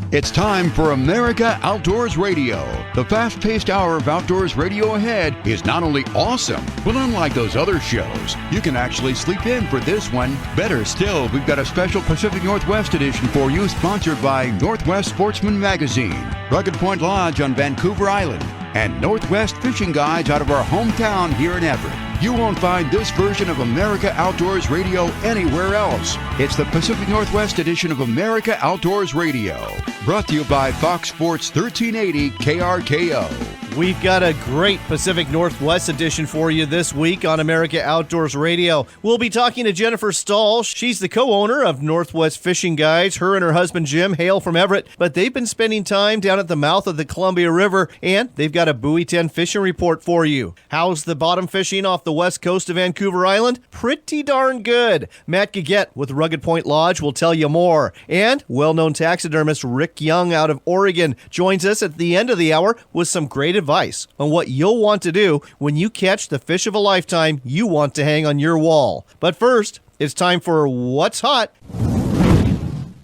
It's time for America Outdoors Radio. The fast-paced hour of outdoors radio ahead is not only awesome, but unlike those other shows, you can actually sleep in for this one. Better still, we've got a special Pacific Northwest edition for you, sponsored by Northwest Sportsman Magazine, Rugged Point Lodge on Vancouver Island, and Northwest Fishing Guides out of our hometown here in Everett. You won't find this version of America Outdoors Radio anywhere else. It's the Pacific Northwest edition of America Outdoors Radio. Brought to you by Fox Sports 1380 KRKO. We've got a great Pacific Northwest edition for you this week on America Outdoors Radio. We'll be talking to Jennifer Stahl. She's the co-owner of Northwest Fishing Guides. Her and her husband Jim hail from Everett, but they've been spending time down at the mouth of the Columbia River, and they've got a Buoy 10 fishing report for you. How's the bottom fishing off the west coast of Vancouver Island? Pretty darn good. Matt Gaget with Rugged Point Lodge will tell you more. And well-known taxidermist Rick Young out of Oregon joins us at the end of the hour with some great advice on what you'll want to do when you catch the fish of a lifetime you want to hang on your wall. But first, it's time for What's Hot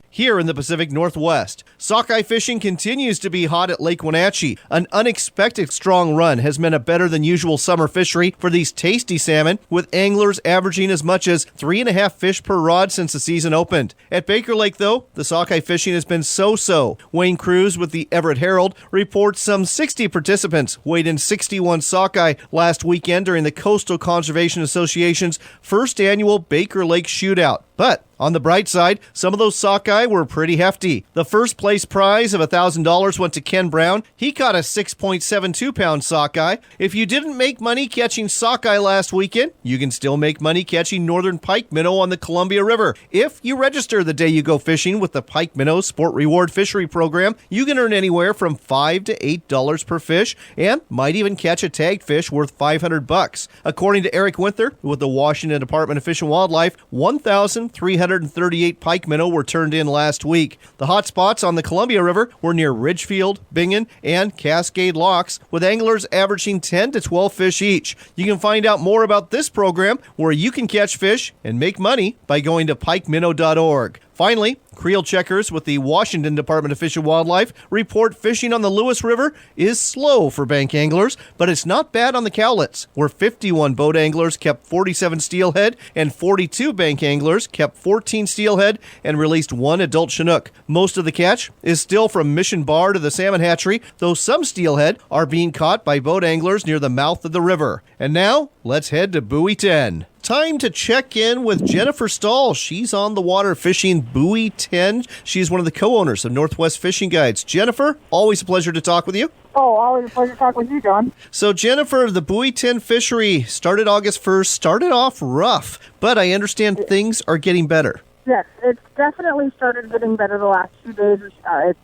here in the Pacific Northwest. Sockeye fishing continues to be hot at Lake Wenatchee. An unexpected strong run has meant a better than usual summer fishery for these tasty salmon, with anglers averaging as much as 3.5 fish per rod since the season opened. At Baker Lake, though, the sockeye fishing has been so-so. Wayne Cruz with the Everett Herald reports some 60 participants weighed in 61 sockeye last weekend during the Coastal Conservation Association's first annual Baker Lake Shootout. But on the bright side, some of those sockeye were pretty hefty. The first place prize of $1,000 went to Ken Brown. He caught a 6.72-pound sockeye. If you didn't make money catching sockeye last weekend, you can still make money catching northern pike minnow on the Columbia River. If you register the day you go fishing with the Pike Minnow Sport Reward Fishery Program, you can earn anywhere from $5 to $8 per fish and might even catch a tagged fish worth $500. According to Eric Winther with the Washington Department of Fish and Wildlife, 1,338 pike minnow were turned in last week. The hot spots on the Columbia River were near Ridgefield, Bingen, and Cascade Locks, with anglers averaging 10 to 12 fish each. You can find out more about this program where you can catch fish and make money by going to pikeminnow.org. Finally, Creel checkers with the Washington Department of Fish and Wildlife report fishing on the Lewis River is slow for bank anglers, but it's not bad on the Cowlitz, where 51 boat anglers kept 47 steelhead and 42 bank anglers kept 14 steelhead and released 1 adult Chinook. Most of the catch is still from Mission Bar to the salmon hatchery, though some steelhead are being caught by boat anglers near the mouth of the river. And now, let's head to Buoy 10. Time to check in with Jennifer Stahl. She's on the water fishing Buoy 10. She's one of the co-owners of Northwest Fishing Guides. Jennifer, always a pleasure to talk with you. Oh, always a pleasure to talk with you, John. So, Jennifer, the Buoy 10 fishery started August 1st, started off rough, but I understand things are getting better. Yes, it's definitely started getting better the last 2 days.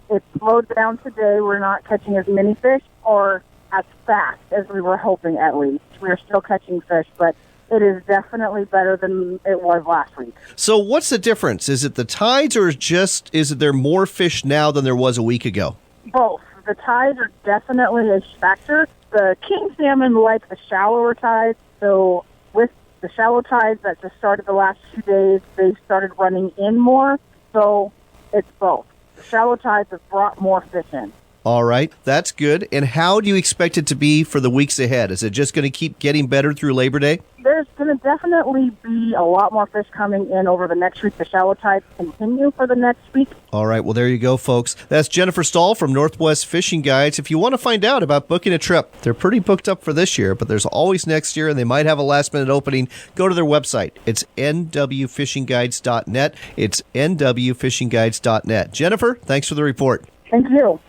It slowed down today. We're not catching as many fish or as fast as we were hoping, at least. We're still catching fish, but it is definitely better than it was last week. So what's the difference? Is it the tides, or is there more fish now than there was a week ago? Both. The tides are definitely a factor. The king salmon like the shallower tides, so with the shallow tides that just started the last 2 days, they started running in more, so it's both. The shallow tides have brought more fish in. All right, that's good. And how do you expect it to be for the weeks ahead? Is it just going to keep getting better through Labor Day? There's going to definitely be a lot more fish coming in over the next week. The shallow tides continue for the next week. All right, well, there you go, folks. That's Jennifer Stahl from Northwest Fishing Guides. If you want to find out about booking a trip, they're pretty booked up for this year, but there's always next year, and they might have a last-minute opening. Go to their website. It's nwfishingguides.net. It's nwfishingguides.net. Jennifer, thanks for the report. Thank you.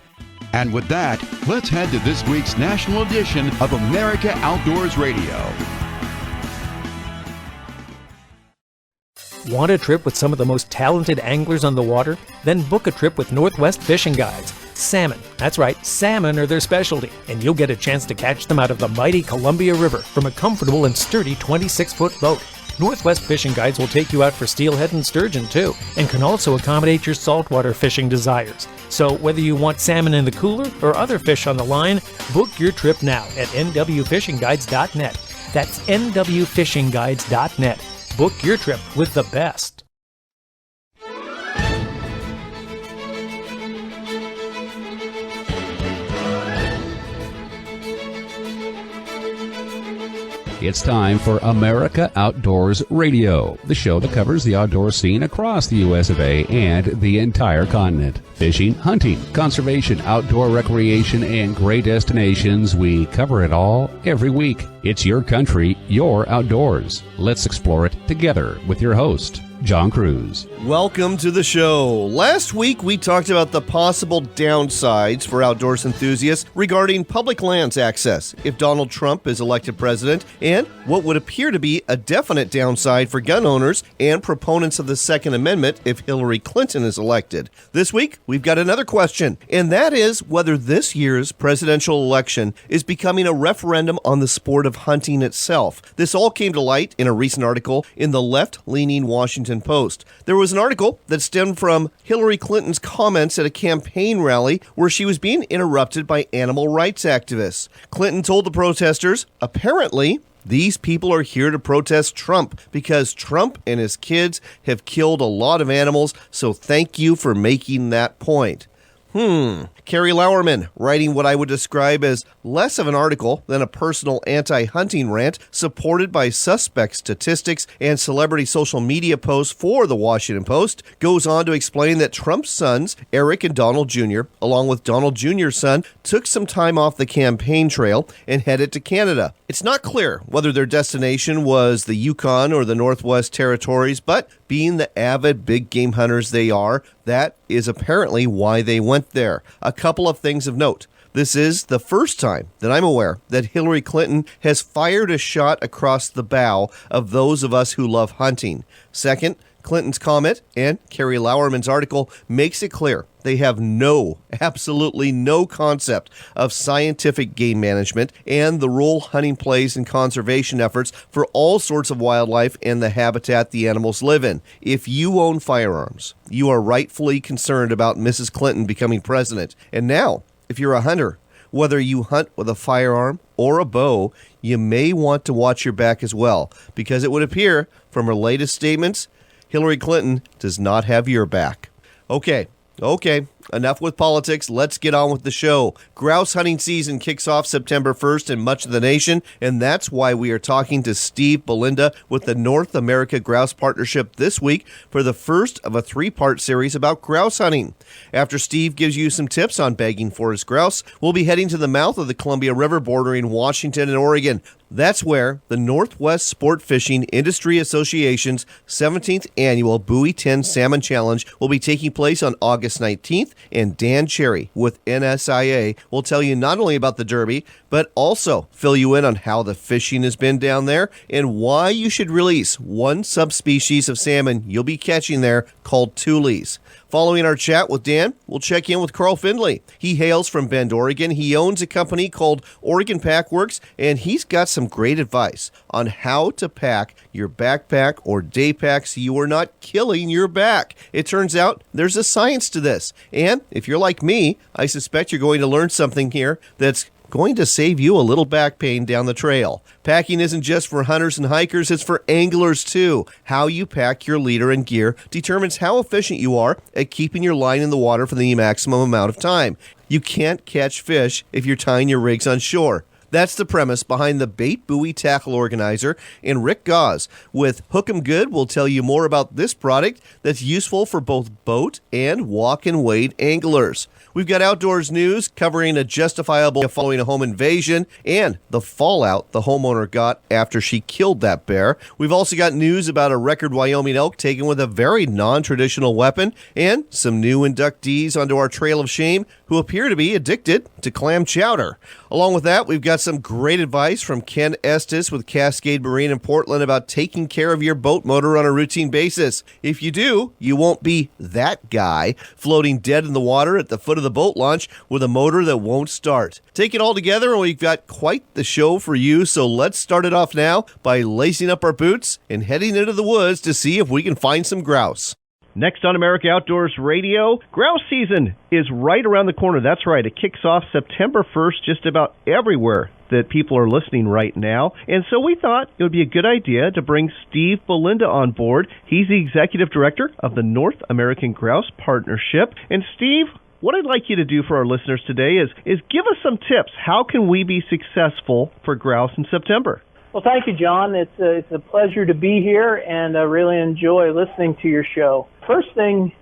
And with that, let's head to this week's national edition of America Outdoors Radio. Want a trip with some of the most talented anglers on the water? Then book a trip with Northwest Fishing Guides. Salmon. That's right, salmon are their specialty, and you'll get a chance to catch them out of the mighty Columbia River from a comfortable and sturdy 26-foot boat. Northwest Fishing Guides will take you out for steelhead and sturgeon too, and can also accommodate your saltwater fishing desires. So whether you want salmon in the cooler or other fish on the line, book your trip now at nwfishingguides.net. That's nwfishingguides.net. Book your trip with the best. It's time for America Outdoors Radio, the show that covers the outdoor scene across the U.S. of A. and the entire continent. Fishing, hunting, conservation, outdoor recreation, and great destinations. We cover it all every week. It's your country, your outdoors. Let's explore it together with your host, John Cruz. Welcome to the show. Last week, we talked about the possible downsides for outdoors enthusiasts regarding public lands access if Donald Trump is elected president, and what would appear to be a definite downside for gun owners and proponents of the Second Amendment if Hillary Clinton is elected. This week, we've got another question, and that is whether this year's presidential election is becoming a referendum on the sport of hunting itself. This all came to light in a recent article in the left-leaning Washington Post. There was an article that stemmed from Hillary Clinton's comments at a campaign rally where she was being interrupted by animal rights activists. Clinton told the protesters, apparently, these people are here to protest Trump because Trump and his kids have killed a lot of animals, so thank you for making that point. Carrie Lauerman, writing what I would describe as less of an article than a personal anti-hunting rant, supported by suspect statistics and celebrity social media posts for the Washington Post, goes on to explain that Trump's sons, Eric and Donald Jr., along with Donald Jr.'s son, took some time off the campaign trail and headed to Canada. It's not clear whether their destination was the Yukon or the Northwest Territories, but being the avid big game hunters they are, that is apparently why they went there. A couple of things of note. This is the first time that I'm aware that Hillary Clinton has fired a shot across the bow of those of us who love hunting. Second, Clinton's comment and Carrie Lauerman's article makes it clear they have absolutely no concept of scientific game management and the role hunting plays in conservation efforts for all sorts of wildlife and the habitat the animals live in. If you own firearms, you are rightfully concerned about Mrs. Clinton becoming president. And now, if you're a hunter, whether you hunt with a firearm or a bow, you may want to watch your back as well, because it would appear from her latest statements, Hillary Clinton does not have your back. Okay, enough with politics. Let's get on with the show. Grouse hunting season kicks off September 1st in much of the nation, and that's why we are talking to Steve Belinda with the North America Grouse Partnership this week for the first of a three-part series about grouse hunting. After Steve gives you some tips on bagging for his grouse, we'll be heading to the mouth of the Columbia River bordering Washington and Oregon. That's where the Northwest Sport Fishing Industry Association's 17th annual Buoy 10 Salmon Challenge will be taking place on August 19th, and Dan Cherry with NSIA will tell you not only about the Derby, but also fill you in on how the fishing has been down there and why you should release one subspecies of salmon you'll be catching there called Thule's. Following our chat with Dan, we'll check in with Carl Findlay. He hails from Bend, Oregon. He owns a company called Oregon Pack Works, and he's got some great advice on how to pack your backpack or day pack so you are not killing your back. It turns out there's a science to this. And if you're like me, I suspect you're going to learn something here that's going to save you a little back pain down the trail. Packing isn't just for hunters and hikers, it's for anglers too. How you pack your leader and gear determines how efficient you are at keeping your line in the water for the maximum amount of time. You can't catch fish if you're tying your rigs on shore. That's the premise behind the Bait Buoy Tackle Organizer, and Rick Gause with Hook 'em Good will tell you more about this product that's useful for both boat and walk and wade anglers. We've got outdoors news covering a justifiable following a home invasion and the fallout the homeowner got after she killed that bear. We've also got news about a record Wyoming elk taken with a very non-traditional weapon and some new inductees onto our Trail of Shame who appear to be addicted to clam chowder. Along with that, we've got some great advice from Ken Estes with Cascade Marine in Portland about taking care of your boat motor on a routine basis. If you do, you won't be that guy floating dead in the water at the foot of the boat launch with a motor that won't start. Take it all together and we've got quite the show for you, so let's start it off now by lacing up our boots and heading into the woods to see if we can find some grouse. Next on America Outdoors Radio, grouse season is right around the corner. That's right. It kicks off September 1st just about everywhere that people are listening right now. And so we thought it would be a good idea to bring Steve Belinda on board. He's the executive director of the North American Grouse Partnership. And Steve, what I'd like you to do for our listeners today is give us some tips. How can we be successful for grouse in September? Well, thank you, John. It's a pleasure to be here, and I really enjoy listening to your show. First thing,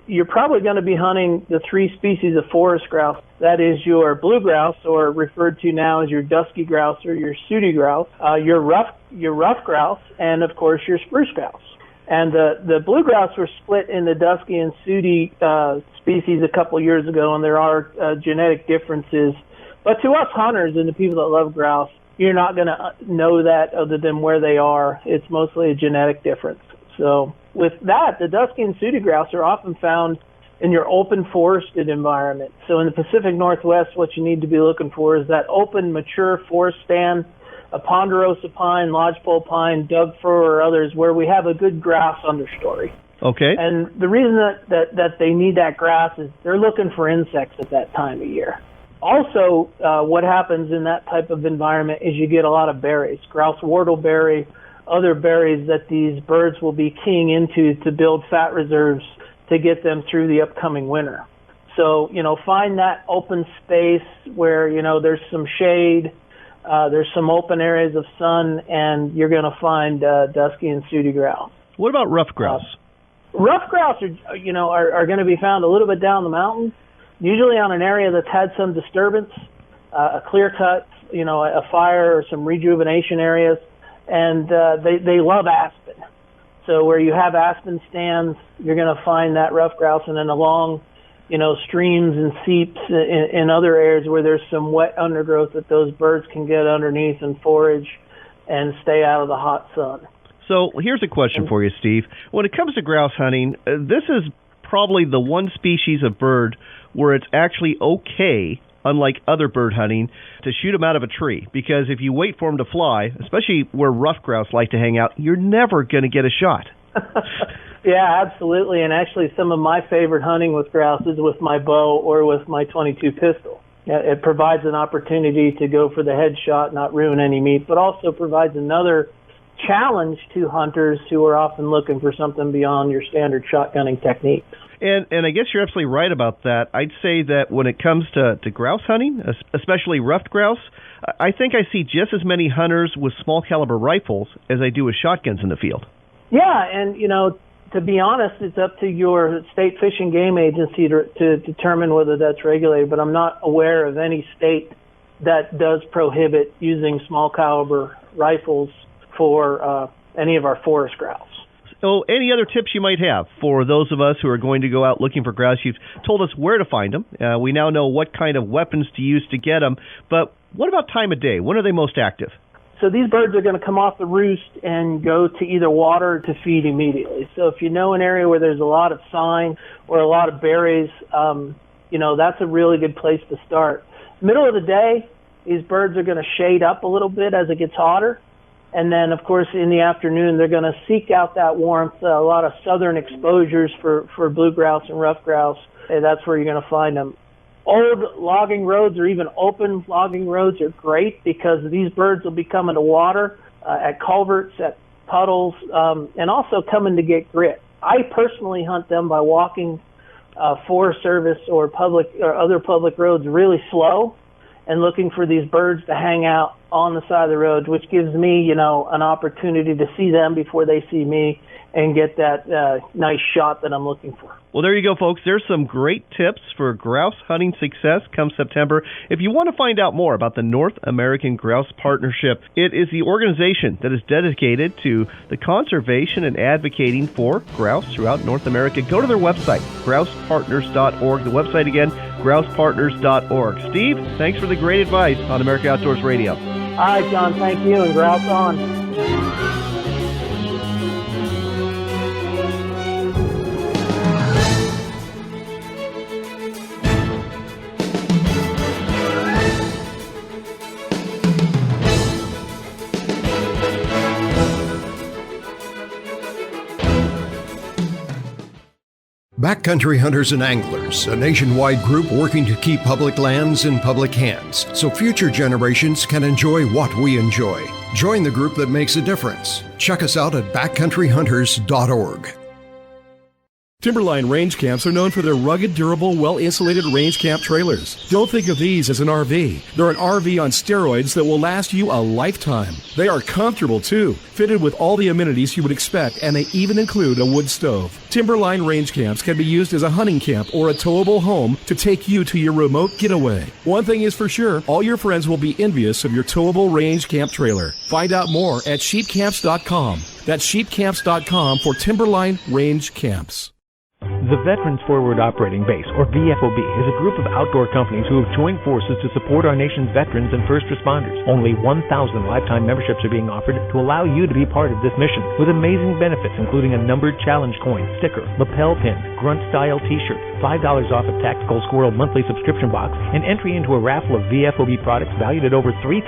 you're probably going to be hunting the 3 species of forest grouse. That is your blue grouse, or referred to now as your dusky grouse or your sooty grouse, your rough grouse, and of course your spruce grouse. And the blue grouse were split into dusky and sooty species a couple years ago, and there are genetic differences. But to us hunters and the people that love grouse, you're not going to know that other than where they are. It's mostly a genetic difference. So with that, the dusky and sooty grouse are often found in your open forested environment. So in the Pacific Northwest, what you need to be looking for is that open, mature forest stand, a ponderosa pine, lodgepole pine, Doug fir, or others, where we have a good grass understory. Okay. And the reason that they need that grass is they're looking for insects at that time of year. Also, what happens in that type of environment is you get a lot of berries, grouse whortleberry, other berries that these birds will be keying into to build fat reserves to get them through the upcoming winter. So, find that open space where, there's some shade, there's some open areas of sun, and you're going to find dusky and sooty grouse. What about rough grouse? Rough grouse are going to be found a little bit down the mountain, usually on an area that's had some disturbance, a clear cut, a fire or some rejuvenation areas, and they love aspen. So where you have aspen stands, you're going to find that rough grouse, and then along, streams and seeps in other areas where there's some wet undergrowth that those birds can get underneath and forage and stay out of the hot sun. So here's a question for you, Steve. When it comes to grouse hunting, this is probably the one species of bird where it's actually okay, unlike other bird hunting, to shoot them out of a tree. Because if you wait for them to fly, especially where rough grouse like to hang out, you're never going to get a shot. Yeah, absolutely. And actually, some of my favorite hunting with grouse is with my bow or with my .22 pistol. It provides an opportunity to go for the headshot, not ruin any meat, but also provides another challenge to hunters who are often looking for something beyond your standard shotgunning techniques. And I guess you're absolutely right about that. I'd say that when it comes to grouse hunting, especially ruffed grouse, I think I see just as many hunters with small caliber rifles as I do with shotguns in the field. Yeah, and to be honest, it's up to your state fish and game agency to determine whether that's regulated, but I'm not aware of any state that does prohibit using small caliber rifles for any of our forest grouse. So any other tips you might have for those of us who are going to go out looking for grouse? You've told us where to find them. We now know what kind of weapons to use to get them. But what about time of day? When are they most active? So these birds are going to come off the roost and go to either water or to feed immediately. So if you know an area where there's a lot of sign or a lot of berries, that's a really good place to start. Middle of the day, these birds are going to shade up a little bit as it gets hotter. And then, of course, in the afternoon, they're going to seek out that warmth, a lot of southern exposures for blue grouse and rough grouse. And that's where you're going to find them. Old logging roads or even open logging roads are great because these birds will be coming to water at culverts, at puddles, and also coming to get grit. I personally hunt them by walking Forest Service or public or other public roads really slow and looking for these birds to hang out on the side of the road, which gives me, an opportunity to see them before they see me and get that nice shot that I'm looking for. Well, there you go, folks. There's some great tips for grouse hunting success come September. If you want to find out more about the North American Grouse Partnership, it is the organization that is dedicated to the conservation and advocating for grouse throughout North America. Go to their website, grousepartners.org. The website again, grousepartners.org. Steve, thanks for the great advice on America Outdoors Radio. All right, John, thank you, and grouse on. Backcountry Hunters and Anglers, a nationwide group working to keep public lands in public hands so future generations can enjoy what we enjoy. Join the group that makes a difference. Check us out at backcountryhunters.org. Timberline range camps are known for their rugged, durable, well-insulated range camp trailers. Don't think of these as an RV. They're an RV on steroids that will last you a lifetime. They are comfortable, too, fitted with all the amenities you would expect, and they even include a wood stove. Timberline range camps can be used as a hunting camp or a towable home to take you to your remote getaway. One thing is for sure, all your friends will be envious of your towable range camp trailer. Find out more at sheepcamps.com. That's sheepcamps.com for Timberline range camps. The Veterans Forward Operating Base, or VFOB, is a group of outdoor companies who have joined forces to support our nation's veterans and first responders. Only 1,000 lifetime memberships are being offered to allow you to be part of this mission, with amazing benefits including a numbered challenge coin, sticker, lapel pin, grunt-style t-shirt, $5 off a Tactical Squirrel monthly subscription box, and entry into a raffle of VFOB products valued at over $3,000.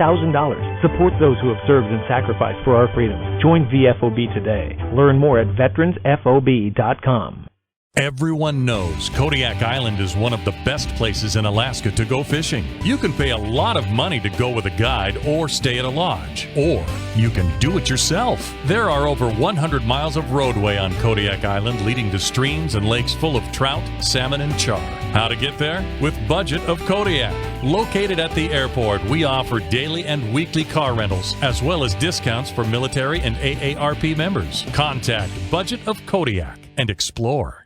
Support those who have served and sacrificed for our freedoms. Join VFOB today. Learn more at veteransfob.com. Everyone knows Kodiak Island is one of the best places in Alaska to go fishing. You can pay a lot of money to go with a guide or stay at a lodge, or you can do it yourself. There are over 100 miles of roadway on Kodiak Island leading to streams and lakes full of trout, salmon, and char. How to get there? With Budget of Kodiak. Located at the airport, we offer daily and weekly car rentals, as well as discounts for military and AARP members. Contact Budget of Kodiak and explore.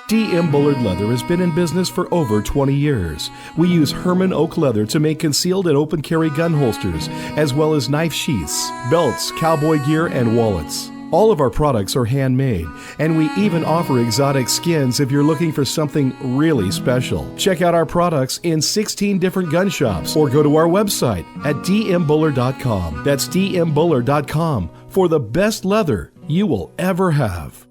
D.M. Bullard Leather has been in business for over 20 years. We use Herman oak leather to make concealed and open carry gun holsters, as well as knife sheaths, belts, cowboy gear, and wallets. All of our products are handmade, and we even offer exotic skins if you're looking for something really special. Check out our products in 16 different gun shops, or go to our website at dmbullard.com. That's dmbullard.com for the best leather you will ever have.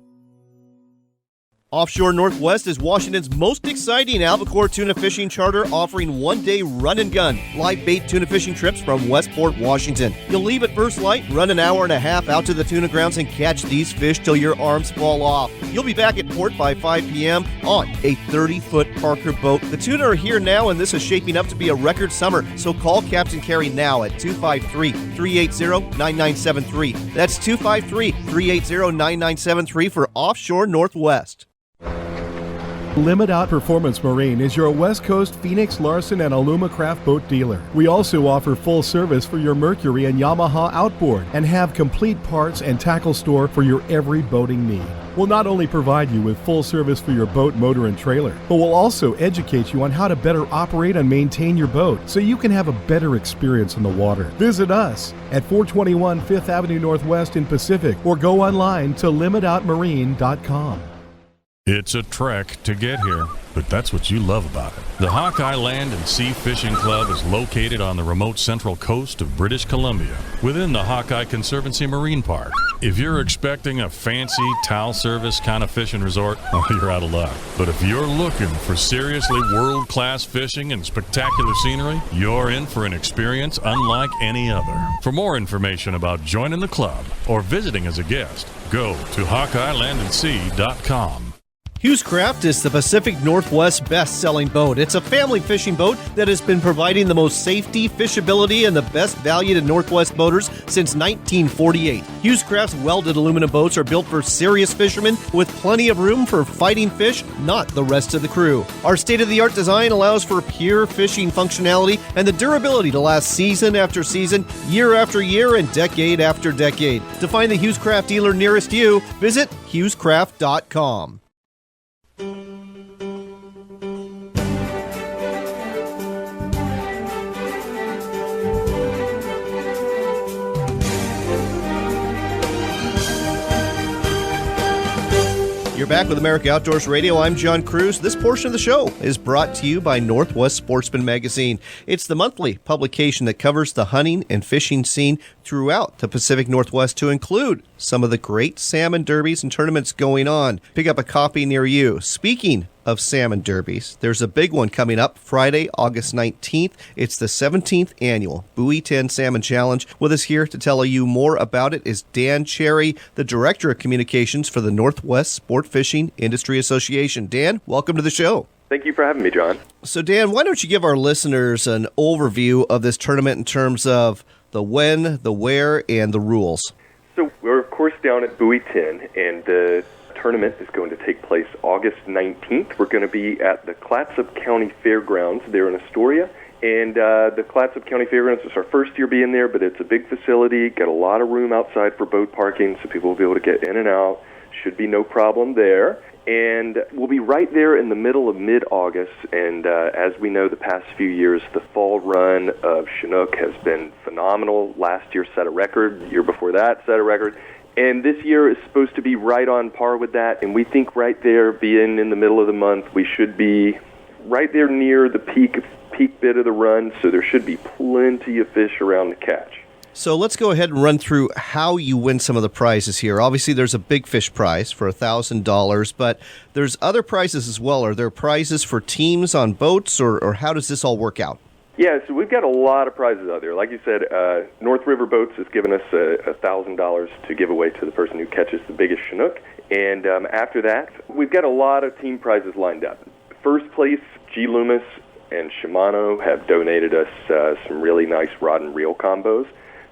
Offshore Northwest is Washington's most exciting albacore tuna fishing charter, offering one-day run and gun live bait tuna fishing trips from Westport, Washington. You'll leave at first light, run an hour and a half out to the tuna grounds, and catch these fish till your arms fall off. You'll be back at port by 5 p.m. on a 30-foot Parker boat. The tuna are here now, and this is shaping up to be a record summer, so call Captain Carey now at 253-380-9973. That's 253-380-9973 for Offshore Northwest. Limit Out Performance Marine is your West Coast Phoenix, Larson, and Aluma craft boat dealer. We also offer full service for your Mercury and Yamaha outboard and have complete parts and tackle store for your every boating need. We'll not only provide you with full service for your boat, motor, and trailer, but we'll also educate you on how to better operate and maintain your boat so you can have a better experience in the water. Visit us at 421 5th Avenue Northwest in Pacific, or go online to limitoutmarine.com. It's a trek to get here, but that's what you love about it. The Hawkeye Land and Sea Fishing Club is located on the remote central coast of British Columbia, within the Hawkeye Conservancy Marine Park. If you're expecting a fancy towel service kind of fishing resort, oh, you're out of luck. But if you're looking for seriously world-class fishing and spectacular scenery, you're in for an experience unlike any other. For more information about joining the club or visiting as a guest, go to HawkeyeLandandSea.com. Hughes Craft is the Pacific Northwest best-selling boat. It's a family fishing boat that has been providing the most safety, fishability, and the best value to Northwest boaters since 1948. Hughes Craft's welded aluminum boats are built for serious fishermen with plenty of room for fighting fish, not the rest of the crew. Our state-of-the-art design allows for pure fishing functionality and the durability to last season after season, year after year, and decade after decade. To find the Hughes Craft dealer nearest you, visit HughesCraft.com. You're back with America Outdoors Radio. I'm John Cruz. This portion of the show is brought to you by Northwest Sportsman Magazine. It's the monthly publication that covers the hunting and fishing scene throughout the Pacific Northwest, to include some of the great salmon derbies and tournaments going on. Pick up a copy near you. Speaking of salmon derbies, there's a big one coming up Friday, August 19th. It's the 17th annual Buoy 10 Salmon Challenge. With us here to tell you more about it is Dan Cherry, the Director of Communications for the Northwest Sport Fishing Industry Association. Dan, welcome to the show. Thank you for having me, John. So, Dan, why don't you give our listeners an overview of this tournament in terms of the when, the where, and the rules? So we're, of course, down at Buoy 10, and the tournament is going to take place August 19th. We're going to be at the Clatsop County Fairgrounds there in Astoria. And the Clatsop County Fairgrounds is our first year being there, but it's a big facility, got a lot of room outside for boat parking, so people will be able to get in and out. Should be no problem there. And we'll be right there in the middle of mid-August, and as we know, the past few years, the fall run of Chinook has been phenomenal. Last year set a record, the year before that set a record, and this year is supposed to be right on par with that, and we think right there, being in the middle of the month, we should be right there near the peak bit of the run, so there should be plenty of fish around to catch. So let's go ahead and run through how you win some of the prizes here. Obviously, there's a big fish prize for $1,000, but there's other prizes as well. Are there prizes for teams on boats, or how does this all work out? Yeah, so we've got a lot of prizes out there. Like you said, North River Boats has given us $1,000 to give away to the person who catches the biggest Chinook. And after that, we've got a lot of team prizes lined up. First place, G. Loomis and Shimano have donated us some really nice rod and reel combos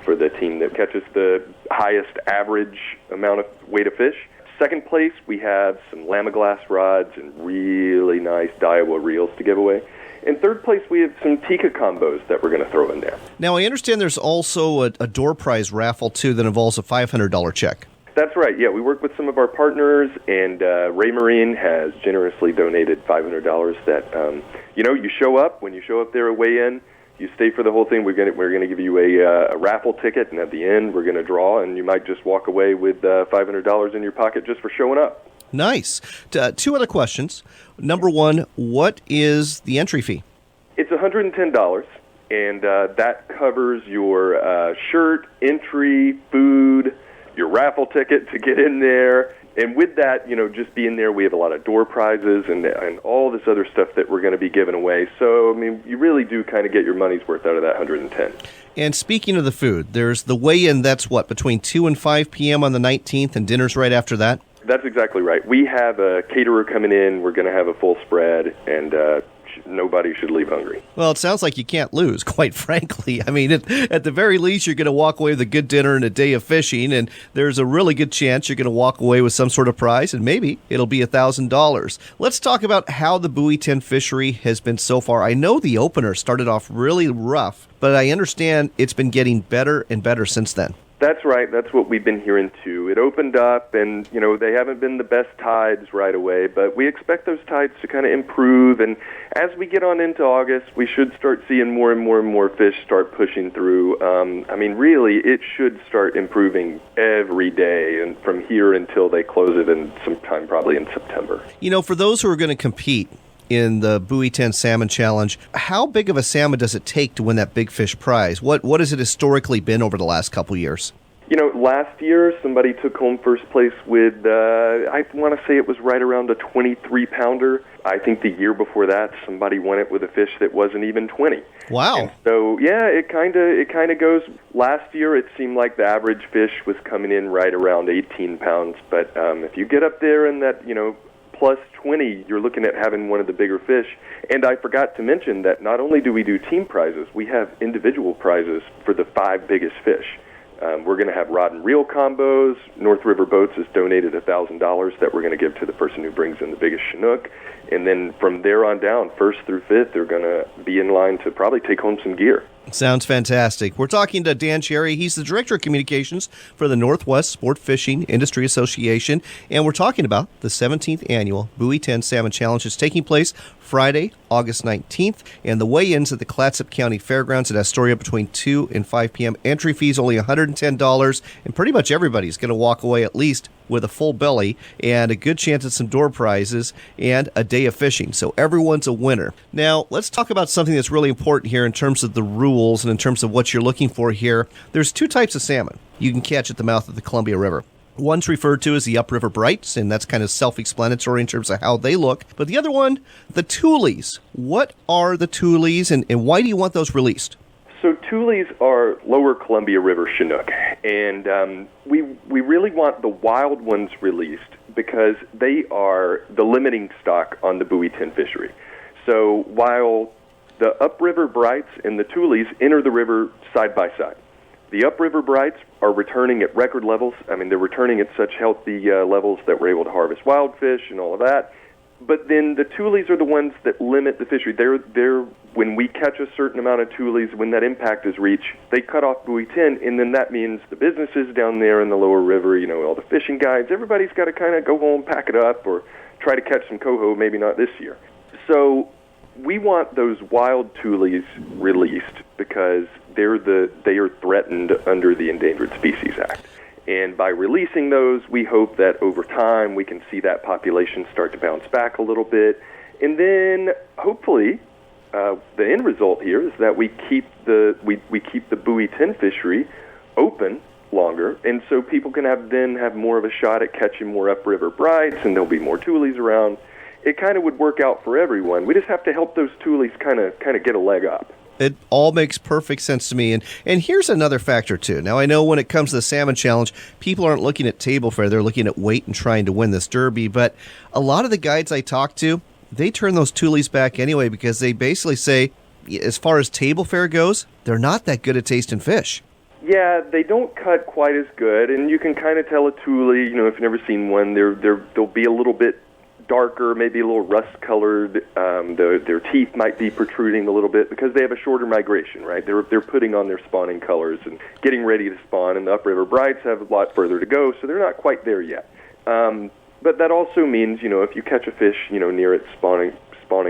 for the team that catches the highest average amount of weight of fish. Second place, we have some Lamiglass rods and really nice Daiwa reels to give away. In third place, we have some Tika combos that we're going to throw in there. Now, I understand there's also a door prize raffle, too, that involves a $500 check. That's right, yeah. We work with some of our partners, and Ray Marine has generously donated $500 that, you show up. When you show up there at weigh-in, you stay for the whole thing. We're going to give you a raffle ticket, and at the end, we're going to draw, and you might just walk away with $500 in your pocket just for showing up. Nice. Two other questions. Number one, what is the entry fee? It's $110, and that covers your shirt, entry, food, your raffle ticket to get in there. And with that, just being there, we have a lot of door prizes and all this other stuff that we're going to be giving away. So, you really do kind of get your money's worth out of that $110. And speaking of the food, there's the weigh-in, that's between 2 and 5 p.m. on the 19th, and dinner's right after that? That's exactly right. We have a caterer coming in. We're going to have a full spread, and nobody should leave hungry. Well, it sounds like you can't lose, quite frankly. At the very least, you're going to walk away with a good dinner and a day of fishing, and there's a really good chance you're going to walk away with some sort of prize, and maybe it'll be $1,000. Let's talk about how the Buoy 10 fishery has been so far. I know the opener started off really rough, but I understand it's been getting better and better since then. That's right. That's what we've been hearing, too. It opened up, and, they haven't been the best tides right away, but we expect those tides to kind of improve, and as we get on into August, we should start seeing more and more and more fish start pushing through. Really, it should start improving every day, and from here until they close it in sometime probably in September. For those who are going to compete in the Buoy 10 Salmon Challenge, how big of a salmon does it take to win that big fish prize? What has it historically been over the last couple years? Last year, somebody took home first place with, I want to say it was right around a 23-pounder. I think the year before that, somebody won it with a fish that wasn't even 20. Wow. And so, yeah, it kind of goes. Last year, it seemed like the average fish was coming in right around 18 pounds. But if you get up there in that, plus 20, you're looking at having one of the bigger fish. And I forgot to mention that not only do we do team prizes, we have individual prizes for the 5 biggest fish. We're going to have rod and reel combos. North River Boats has donated $1,000 that we're going to give to the person who brings in the biggest Chinook. And then from there on down, 1st through 5th, they're going to be in line to probably take home some gear. Sounds fantastic. We're talking to Dan Cherry. He's the Director of Communications for the Northwest Sport Fishing Industry Association, and we're talking about the 17th Annual Buoy 10 Salmon Challenge. It's taking place Friday, August 19th, and the weigh-ins at the Clatsop County Fairgrounds at Astoria between 2 and 5 p.m. Entry fees only $110, and pretty much everybody's going to walk away at least with a full belly and a good chance at some door prizes and a day of fishing. So everyone's a winner. Now, let's talk about something that's really important here in terms of the rules and in terms of what you're looking for here. There's 2 types of salmon you can catch at the mouth of the Columbia River. One's referred to as the upriver brights, and that's kind of self-explanatory in terms of how they look. But the other one, the Thulees. What are the Thulees, and why do you want those released? So Thulees are lower Columbia River Chinook, and we really want the wild ones released because they are the limiting stock on the Buoy 10 fishery. So while the upriver brights and the Thulees enter the river side by side, The upriver brights are returning at record levels. I mean, they're returning at such healthy levels that we're able to harvest wild fish and all of that. But then the tules are the ones that limit the fishery. They're when we catch a certain amount of tules, when that impact is reached, they cut off buoy 10, and then that means the businesses down there in the lower river, all the fishing guides, everybody's got to kind of go home, pack it up, or try to catch some coho, maybe not this year. So we want those wild tules released because they are threatened under the Endangered Species Act. And by releasing those, we hope that over time we can see that population start to bounce back a little bit. And then hopefully the end result here is that we keep the buoy 10 fishery open longer, and so people can have more of a shot at catching more upriver brights, and there'll be more tules around. It kind of would work out for everyone. We just have to help those tules kind of get a leg up. It all makes perfect sense to me. And here's another factor, too. Now, I know when it comes to the Salmon Challenge, people aren't looking at table fare. They're looking at weight and trying to win this derby. But a lot of the guides I talk to, they turn those tules back anyway because they basically say, as far as table fare goes, they're not that good at tasting fish. Yeah, they don't cut quite as good. And you can kind of tell a tule, if you've never seen one, they'll be a little bit darker, maybe a little rust-colored. Their teeth might be protruding a little bit because they have a shorter migration, right? They're putting on their spawning colors and getting ready to spawn, and the upriver brights have a lot further to go, so they're not quite there yet. But that also means, if you catch a fish, near its spawning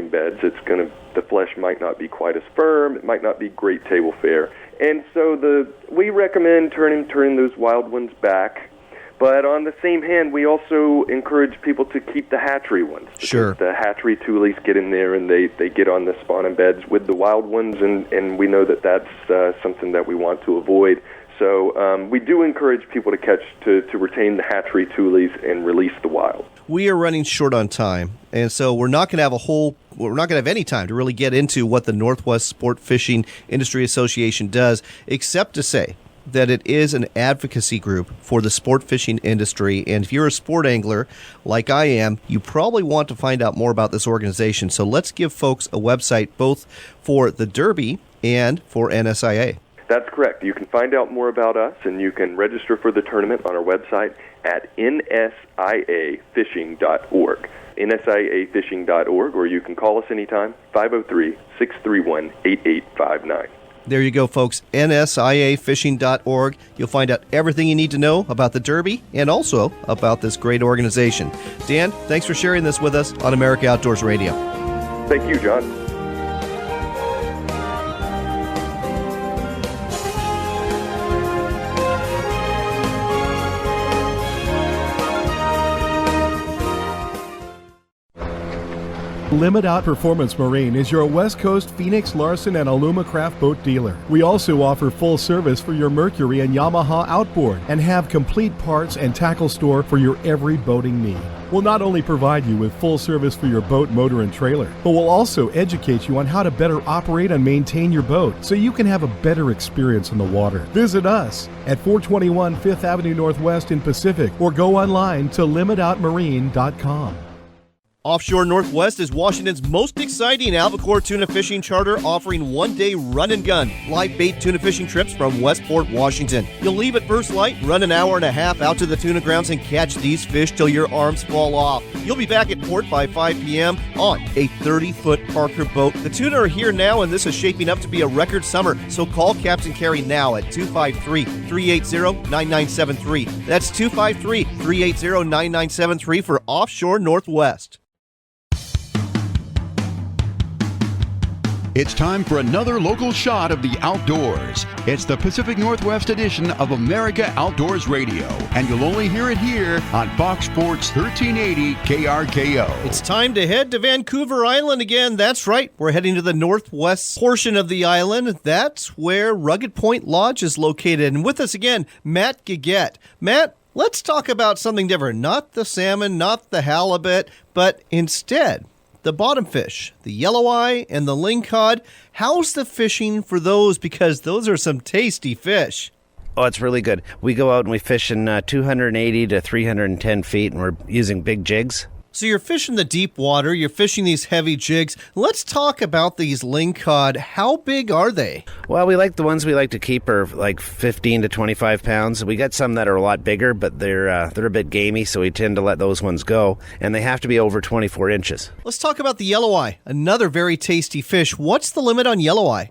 beds, the flesh might not be quite as firm. It might not be great table fare, and so we recommend turning those wild ones back. But on the same hand, we also encourage people to keep the hatchery ones. Sure. The hatchery tules get in there and they get on the spawning beds with the wild ones, and we know that that's something that we want to avoid. So we do encourage people to retain the hatchery tules and release the wild. We are running short on time, and so we're not going to have any time to really get into what the Northwest Sport Fishing Industry Association does, except to say that it is an advocacy group for the sport fishing industry. And if you're a sport angler like I am, you probably want to find out more about this organization. So let's give folks a website both for the Derby and for NSIA. That's correct. You can find out more about us, and you can register for the tournament on our website at nsiafishing.org. nsiafishing.org, or you can call us anytime, 503-631-8859. There you go, folks, nsiafishing.org. You'll find out everything you need to know about the Derby and also about this great organization. Dan, thanks for sharing this with us on America Outdoors Radio. Thank you, John. Limit Out Performance Marine is your West Coast Phoenix, Larson, and Alumacraft boat dealer. We also offer full service for your Mercury and Yamaha outboard and have complete parts and tackle store for your every boating need. We'll not only provide you with full service for your boat, motor, and trailer, but we'll also educate you on how to better operate and maintain your boat so you can have a better experience on the water. Visit us at 421 5th Avenue Northwest in Pacific or go online to limitoutmarine.com. Offshore Northwest is Washington's most exciting albacore tuna fishing charter, offering one-day run and gun live bait tuna fishing trips from Westport, Washington. You'll leave at first light, run an hour and a half out to the tuna grounds, and catch these fish till your arms fall off. You'll be back at port by 5 p.m. on a 30-foot Parker boat. The tuna are here now, and this is shaping up to be a record summer, so call Captain Carey now at 253-380-9973. That's 253-380-9973 for Offshore Northwest. It's time for another local shot of the outdoors. It's the Pacific Northwest edition of America Outdoors Radio, and you'll only hear it here on Fox Sports 1380 KRKO. It's time to head to Vancouver Island again. That's right. We're heading to the northwest portion of the island. That's where Rugged Point Lodge is located. And with us again, Matt Gaget. Matt, let's talk about something different. Not the salmon, not the halibut, but instead the bottom fish, the yelloweye and the lingcod. How's the fishing for those? Because those are some tasty fish. Oh, it's really good. We go out and we fish in 280 to 310 feet, and we're using big jigs. So you're fishing the deep water, you're fishing these heavy jigs. Let's talk about these lingcod. How big are they? Well, we like the ones we like to keep are like 15 to 25 pounds. We got some that are a lot bigger, but they're a bit gamey, so we tend to let those ones go. And they have to be over 24 inches. Let's talk about the yelloweye, another very tasty fish. What's the limit on yelloweye?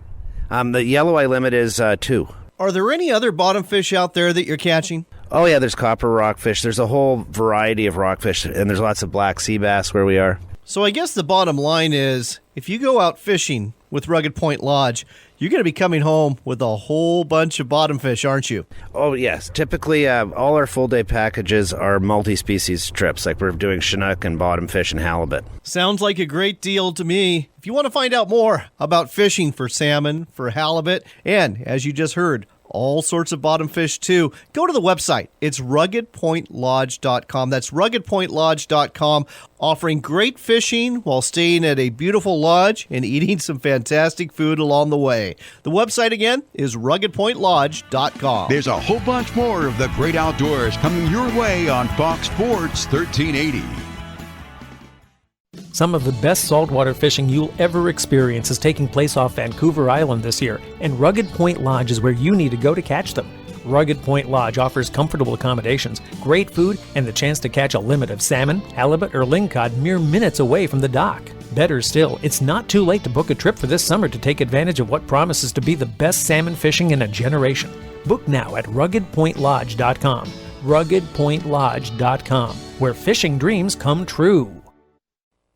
The yelloweye limit is 2. Are there any other bottom fish out there that you're catching? Oh, yeah, there's copper rockfish. There's a whole variety of rockfish, and there's lots of black sea bass where we are. So I guess the bottom line is, if you go out fishing with Rugged Point Lodge, you're going to be coming home with a whole bunch of bottom fish, aren't you? Oh, yes. Typically, all our full-day packages are multi-species trips, like we're doing Chinook and bottom fish and halibut. Sounds like a great deal to me. If you want to find out more about fishing for salmon, for halibut, and, as you just heard, all sorts of bottom fish too, go to the website. It's ruggedpointlodge.com. That's ruggedpointlodge.com, offering great fishing while staying at a beautiful lodge and eating some fantastic food along the way. The website again is ruggedpointlodge.com. There's a whole bunch more of the great outdoors coming your way on Fox Sports 1380. Some of the best saltwater fishing you'll ever experience is taking place off Vancouver Island this year, and Rugged Point Lodge is where you need to go to catch them. Rugged Point Lodge offers comfortable accommodations, great food, and the chance to catch a limit of salmon, halibut, or lingcod mere minutes away from the dock. Better still, it's not too late to book a trip for this summer to take advantage of what promises to be the best salmon fishing in a generation. Book now at ruggedpointlodge.com. ruggedpointlodge.com, where fishing dreams come true.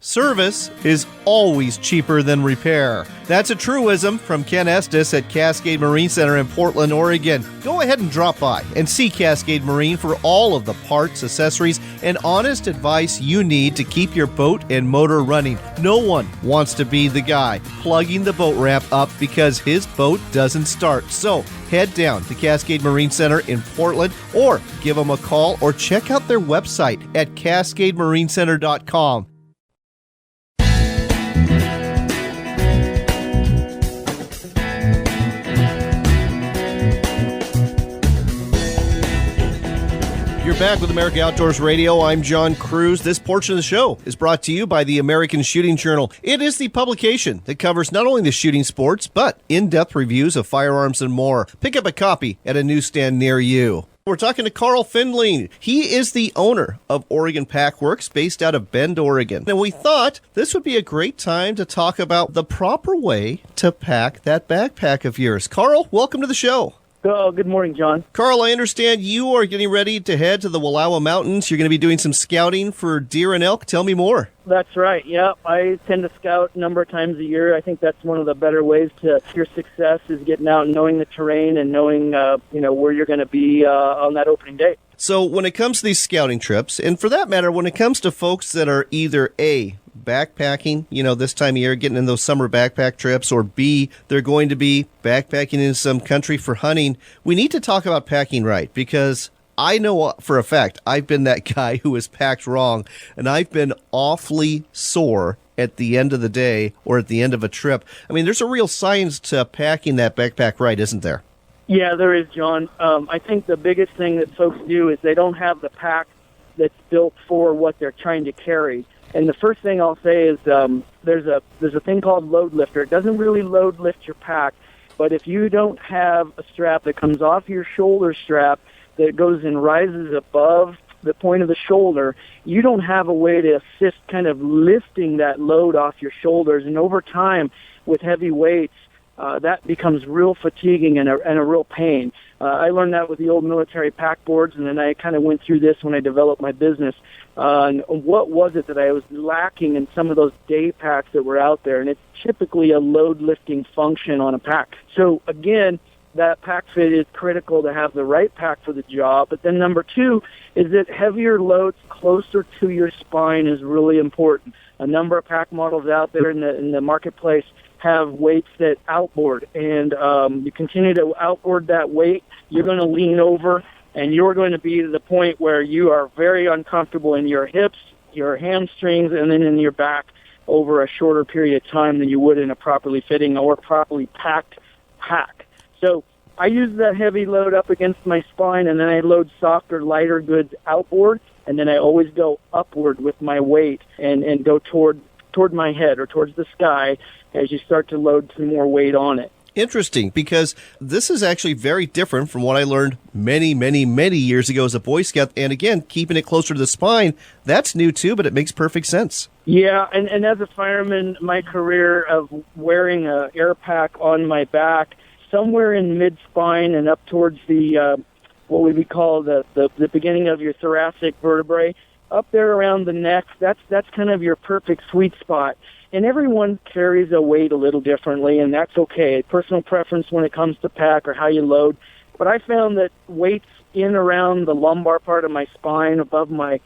Service is always cheaper than repair. That's a truism from Ken Estes at Cascade Marine Center in Portland, Oregon. Go ahead and drop by and see Cascade Marine for all of the parts, accessories, and honest advice you need to keep your boat and motor running. No one wants to be the guy plugging the boat ramp up because his boat doesn't start. So head down to Cascade Marine Center in Portland or give them a call or check out their website at cascademarinecenter.com. You're back with America Outdoors Radio. I'm John Cruz. This portion of the show is brought to you by the American Shooting Journal. It is the publication that covers not only the shooting sports, but in-depth reviews of firearms and more. Pick up a copy at a newsstand near you. We're talking to Carl Findling. He is the owner of Oregon Pack Works, based out of Bend, Oregon. And we thought this would be a great time to talk about the proper way to pack that backpack of yours. Carl, welcome to the show. Oh, good morning, John. Carl, I understand you are getting ready to head to the Wallowa Mountains. You're going to be doing some scouting for deer and elk. Tell me more. That's right. Yeah, I tend to scout a number of times a year. I think that's one of the better ways to your success is getting out and knowing the terrain and knowing, where you're going to be on that opening day. So when it comes to these scouting trips, and for that matter, when it comes to folks that are either A, backpacking, this time of year, getting in those summer backpack trips, or B, they're going to be backpacking in some country for hunting, we need to talk about packing right, because I know for a fact I've been that guy who has packed wrong, and I've been awfully sore at the end of the day or at the end of a trip. I mean, there's a real science to packing that backpack right, isn't there? Yeah, there is, John. I think the biggest thing that folks do is they don't have the pack that's built for what they're trying to carry. And the first thing I'll say is there's a thing called load lifter. It doesn't really load lift your pack, but if you don't have a strap that comes off your shoulder strap that goes and rises above the point of the shoulder, you don't have a way to assist kind of lifting that load off your shoulders. And over time, with heavy weights, that becomes real fatiguing and a real pain. I learned that with the old military pack boards, and then I kind of went through this when I developed my business. And what was it that I was lacking in some of those day packs that were out there? And it's typically a load lifting function on a pack. So again, that pack fit is critical to have the right pack for the job. But then number two is that heavier loads closer to your spine is really important. A number of pack models out there in the marketplace have weights that outboard, and you continue to outboard that weight, you're going to lean over, and you're going to be to the point where you are very uncomfortable in your hips, your hamstrings, and then in your back over a shorter period of time than you would in a properly fitting or properly packed pack. So I use that heavy load up against my spine, and then I load softer, lighter goods outboard, and then I always go upward with my weight and go toward my head or towards the sky as you start to load some more weight on it. Interesting, because this is actually very different from what I learned many, many, many years ago as a Boy Scout. And again, keeping it closer to the spine, that's new too, but it makes perfect sense. Yeah, and as a fireman, my career of wearing a air pack on my back, somewhere in mid-spine and up towards the what we would call the beginning of your thoracic vertebrae, up there around the neck, that's kind of your perfect sweet spot. And everyone carries a weight a little differently, and that's okay. Personal preference when it comes to pack or how you load. But I found that weights in around the lumbar part of my spine, above my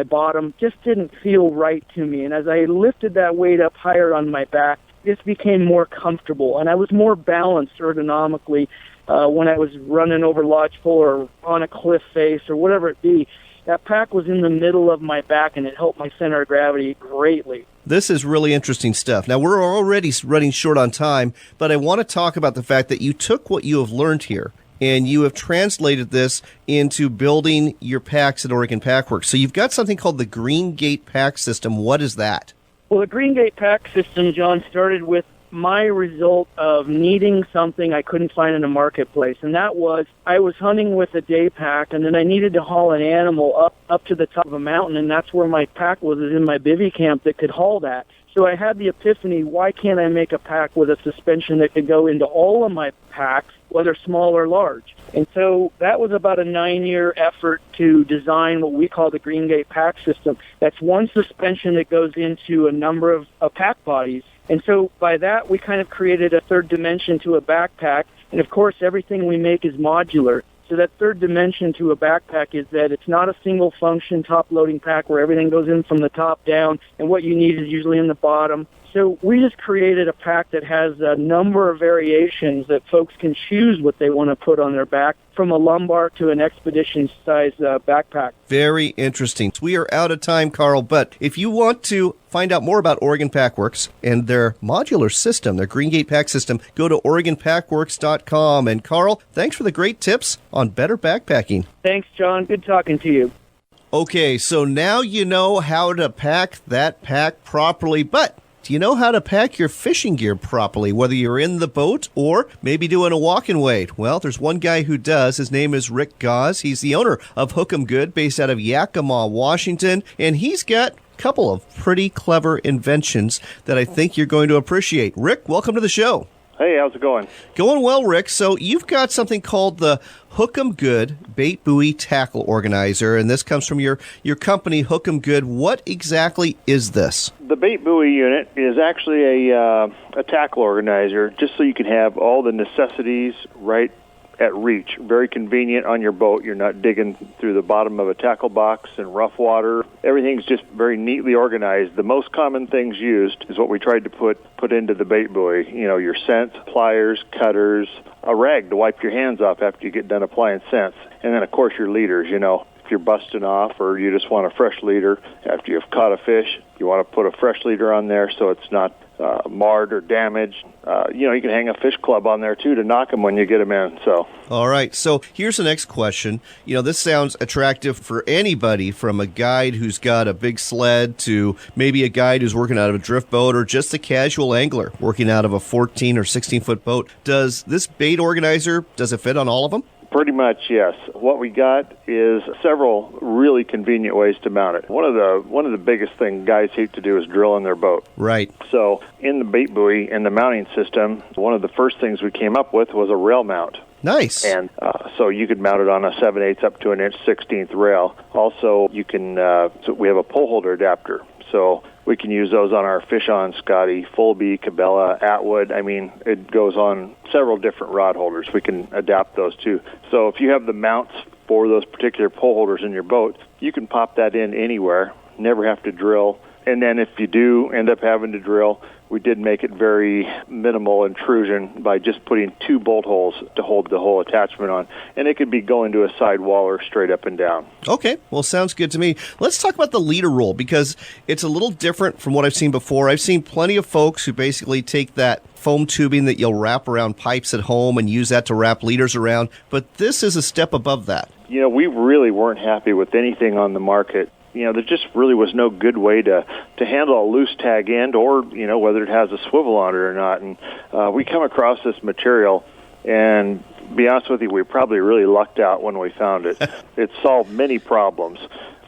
bottom, just didn't feel right to me. And as I lifted that weight up higher on my back, this became more comfortable, and I was more balanced ergonomically when I was running over lodgepole or on a cliff face or whatever it be. That pack was in the middle of my back, and it helped my center of gravity greatly. This is really interesting stuff. Now, we're already running short on time, but I want to talk about the fact that you took what you have learned here and you have translated this into building your packs at Oregon Pack Works. So you've got something called the Green Gate Pack System. What is that? Well, the Green Gate Pack System, John, started with my result of needing something I couldn't find in the marketplace, and that was I was hunting with a day pack, and then I needed to haul an animal up to the top of a mountain, and that's where my pack was in my bivvy camp that could haul that. So I had the epiphany, why can't I make a pack with a suspension that could go into all of my packs, whether small or large? And so that was about a 9-year effort to design what we call the Green Gate Pack System. That's one suspension that goes into a number of pack bodies. And so by that, we kind of created a third dimension to a backpack. And of course, everything we make is modular. So that third dimension to a backpack is that it's not a single function top loading pack where everything goes in from the top down and what you need is usually in the bottom. So we just created a pack that has a number of variations that folks can choose what they want to put on their back, from a lumbar to an expedition-sized backpack. Very interesting. We are out of time, Carl, but if you want to find out more about Oregon Pack Works and their modular system, their Green Gate Pack System, go to OregonPackWorks.com. And Carl, thanks for the great tips on better backpacking. Thanks, John. Good talking to you. Okay, so now you know how to pack that pack properly, but do you know how to pack your fishing gear properly, whether you're in the boat or maybe doing a walk and wade? Well, there's one guy who does. His name is Rick Gause. He's the owner of Hook 'em Good, based out of Yakima, Washington, and he's got a couple of pretty clever inventions that I think you're going to appreciate. Rick, welcome to the show. Hey, how's it going? Going well, Rick. So you've got something called the Hook 'em Good Bait Buoy Tackle Organizer, and this comes from your company, Hook 'em Good. What exactly is this? The bait buoy unit is actually a tackle organizer, just so you can have all the necessities right at reach. Very convenient on your boat. You're not digging through the bottom of a tackle box in rough water. Everything's just very neatly organized. The most common things used is what we tried to put into the bait buoy. You know, your scent, pliers, cutters, a rag to wipe your hands off after you get done applying scents, and then, of course, your leaders. You know, if you're busting off or you just want a fresh leader after you've caught a fish, you want to put a fresh leader on there so it's not marred or damaged. You can hang a fish club on there, too, to knock them when you get them in. So. All right. So here's the next question. This sounds attractive for anybody, from a guide who's got a big sled to maybe a guide who's working out of a drift boat, or just a casual angler working out of a 14 or 16-foot boat. Does this bait organizer, does it fit on all of them? Pretty much, yes. What we got is several really convenient ways to mount it. One of the biggest things guys hate to do is drill in their boat. Right. So in the bait buoy and the mounting system, one of the first things we came up with was a rail mount. Nice. And so you could mount it on a 7/8 up to an inch 16th rail. Also, you can. So we have a pole holder adapter. So we can use those on our Fish On, Scotty, Fullby, Cabela, Atwood. I mean, it goes on several different rod holders. We can adapt those too. So if you have the mounts for those particular pole holders in your boat, you can pop that in anywhere, never have to drill. And then if you do end up having to drill, we did make it very minimal intrusion by just putting 2 bolt holes to hold the whole attachment on. And it could be going to a sidewall or straight up and down. Okay, well, sounds good to me. Let's talk about the leader roll, because it's a little different from what I've seen before. I've seen plenty of folks who basically take that foam tubing that you'll wrap around pipes at home and use that to wrap leaders around, but this is a step above that. We really weren't happy with anything on the market. There just really was no good way to handle a loose tag end, or, whether it has a swivel on it or not. And we come across this material, and to be honest with you, we probably really lucked out when we found it. It solved many problems.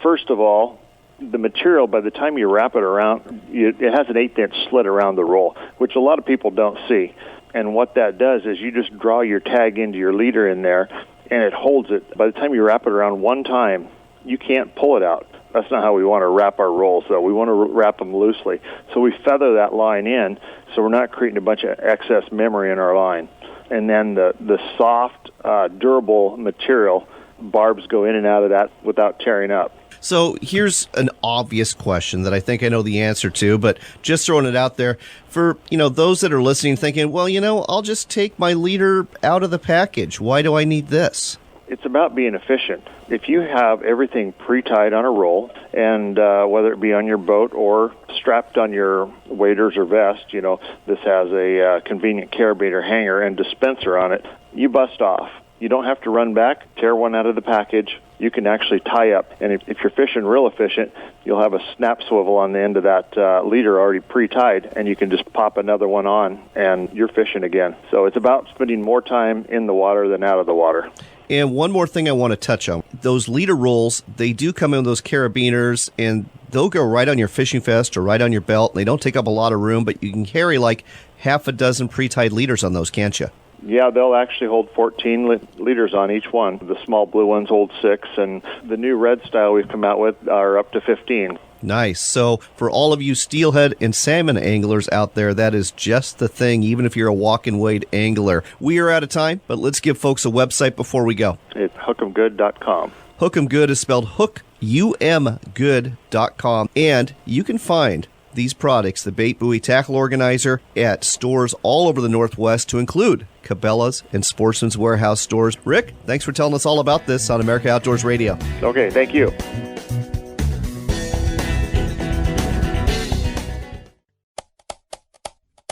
First of all, the material, by the time you wrap it around, it has an 1/8-inch slit around the roll, which a lot of people don't see. And what that does is you just draw your tag into your leader in there, and it holds it. By the time you wrap it around one time, you can't pull it out. That's not how we want to wrap our rolls, though. We want to wrap them loosely. So we feather that line in, so we're not creating a bunch of excess memory in our line. And then the soft, durable material, barbs go in and out of that without tearing up. So here's an obvious question that I think I know the answer to, but just throwing it out there for, those that are listening thinking, well, I'll just take my leader out of the package. Why do I need this? It's about being efficient. If you have everything pre-tied on a roll, and whether it be on your boat or strapped on your waders or vest, this has a convenient carabiner hanger and dispenser on it, you bust off. You don't have to run back, tear one out of the package. You can actually tie up. And if you're fishing real efficient, you'll have a snap swivel on the end of that leader already pre-tied, and you can just pop another one on, and you're fishing again. So it's about spending more time in the water than out of the water. And one more thing I want to touch on. Those leader rolls, they do come in those carabiners, and they'll go right on your fishing vest or right on your belt. They don't take up a lot of room, but you can carry like half a dozen pre-tied leaders on those, can't you? Yeah, they'll actually hold 14 liters on each one. The small blue ones hold 6, and the new red style we've come out with are up to 15. Nice. So for all of you steelhead and salmon anglers out there, that is just the thing, even if you're a walk and wade angler. We are out of time, but let's give folks a website before we go. It's hook'emgood.com. Hook'emgood is spelled hookumgood.com, and you can find these products, the Bait Buoy Tackle Organizer, at stores all over the Northwest, to include Cabela's and Sportsman's Warehouse stores. Rick, thanks for telling us all about this on America Outdoors Radio. Okay, thank you.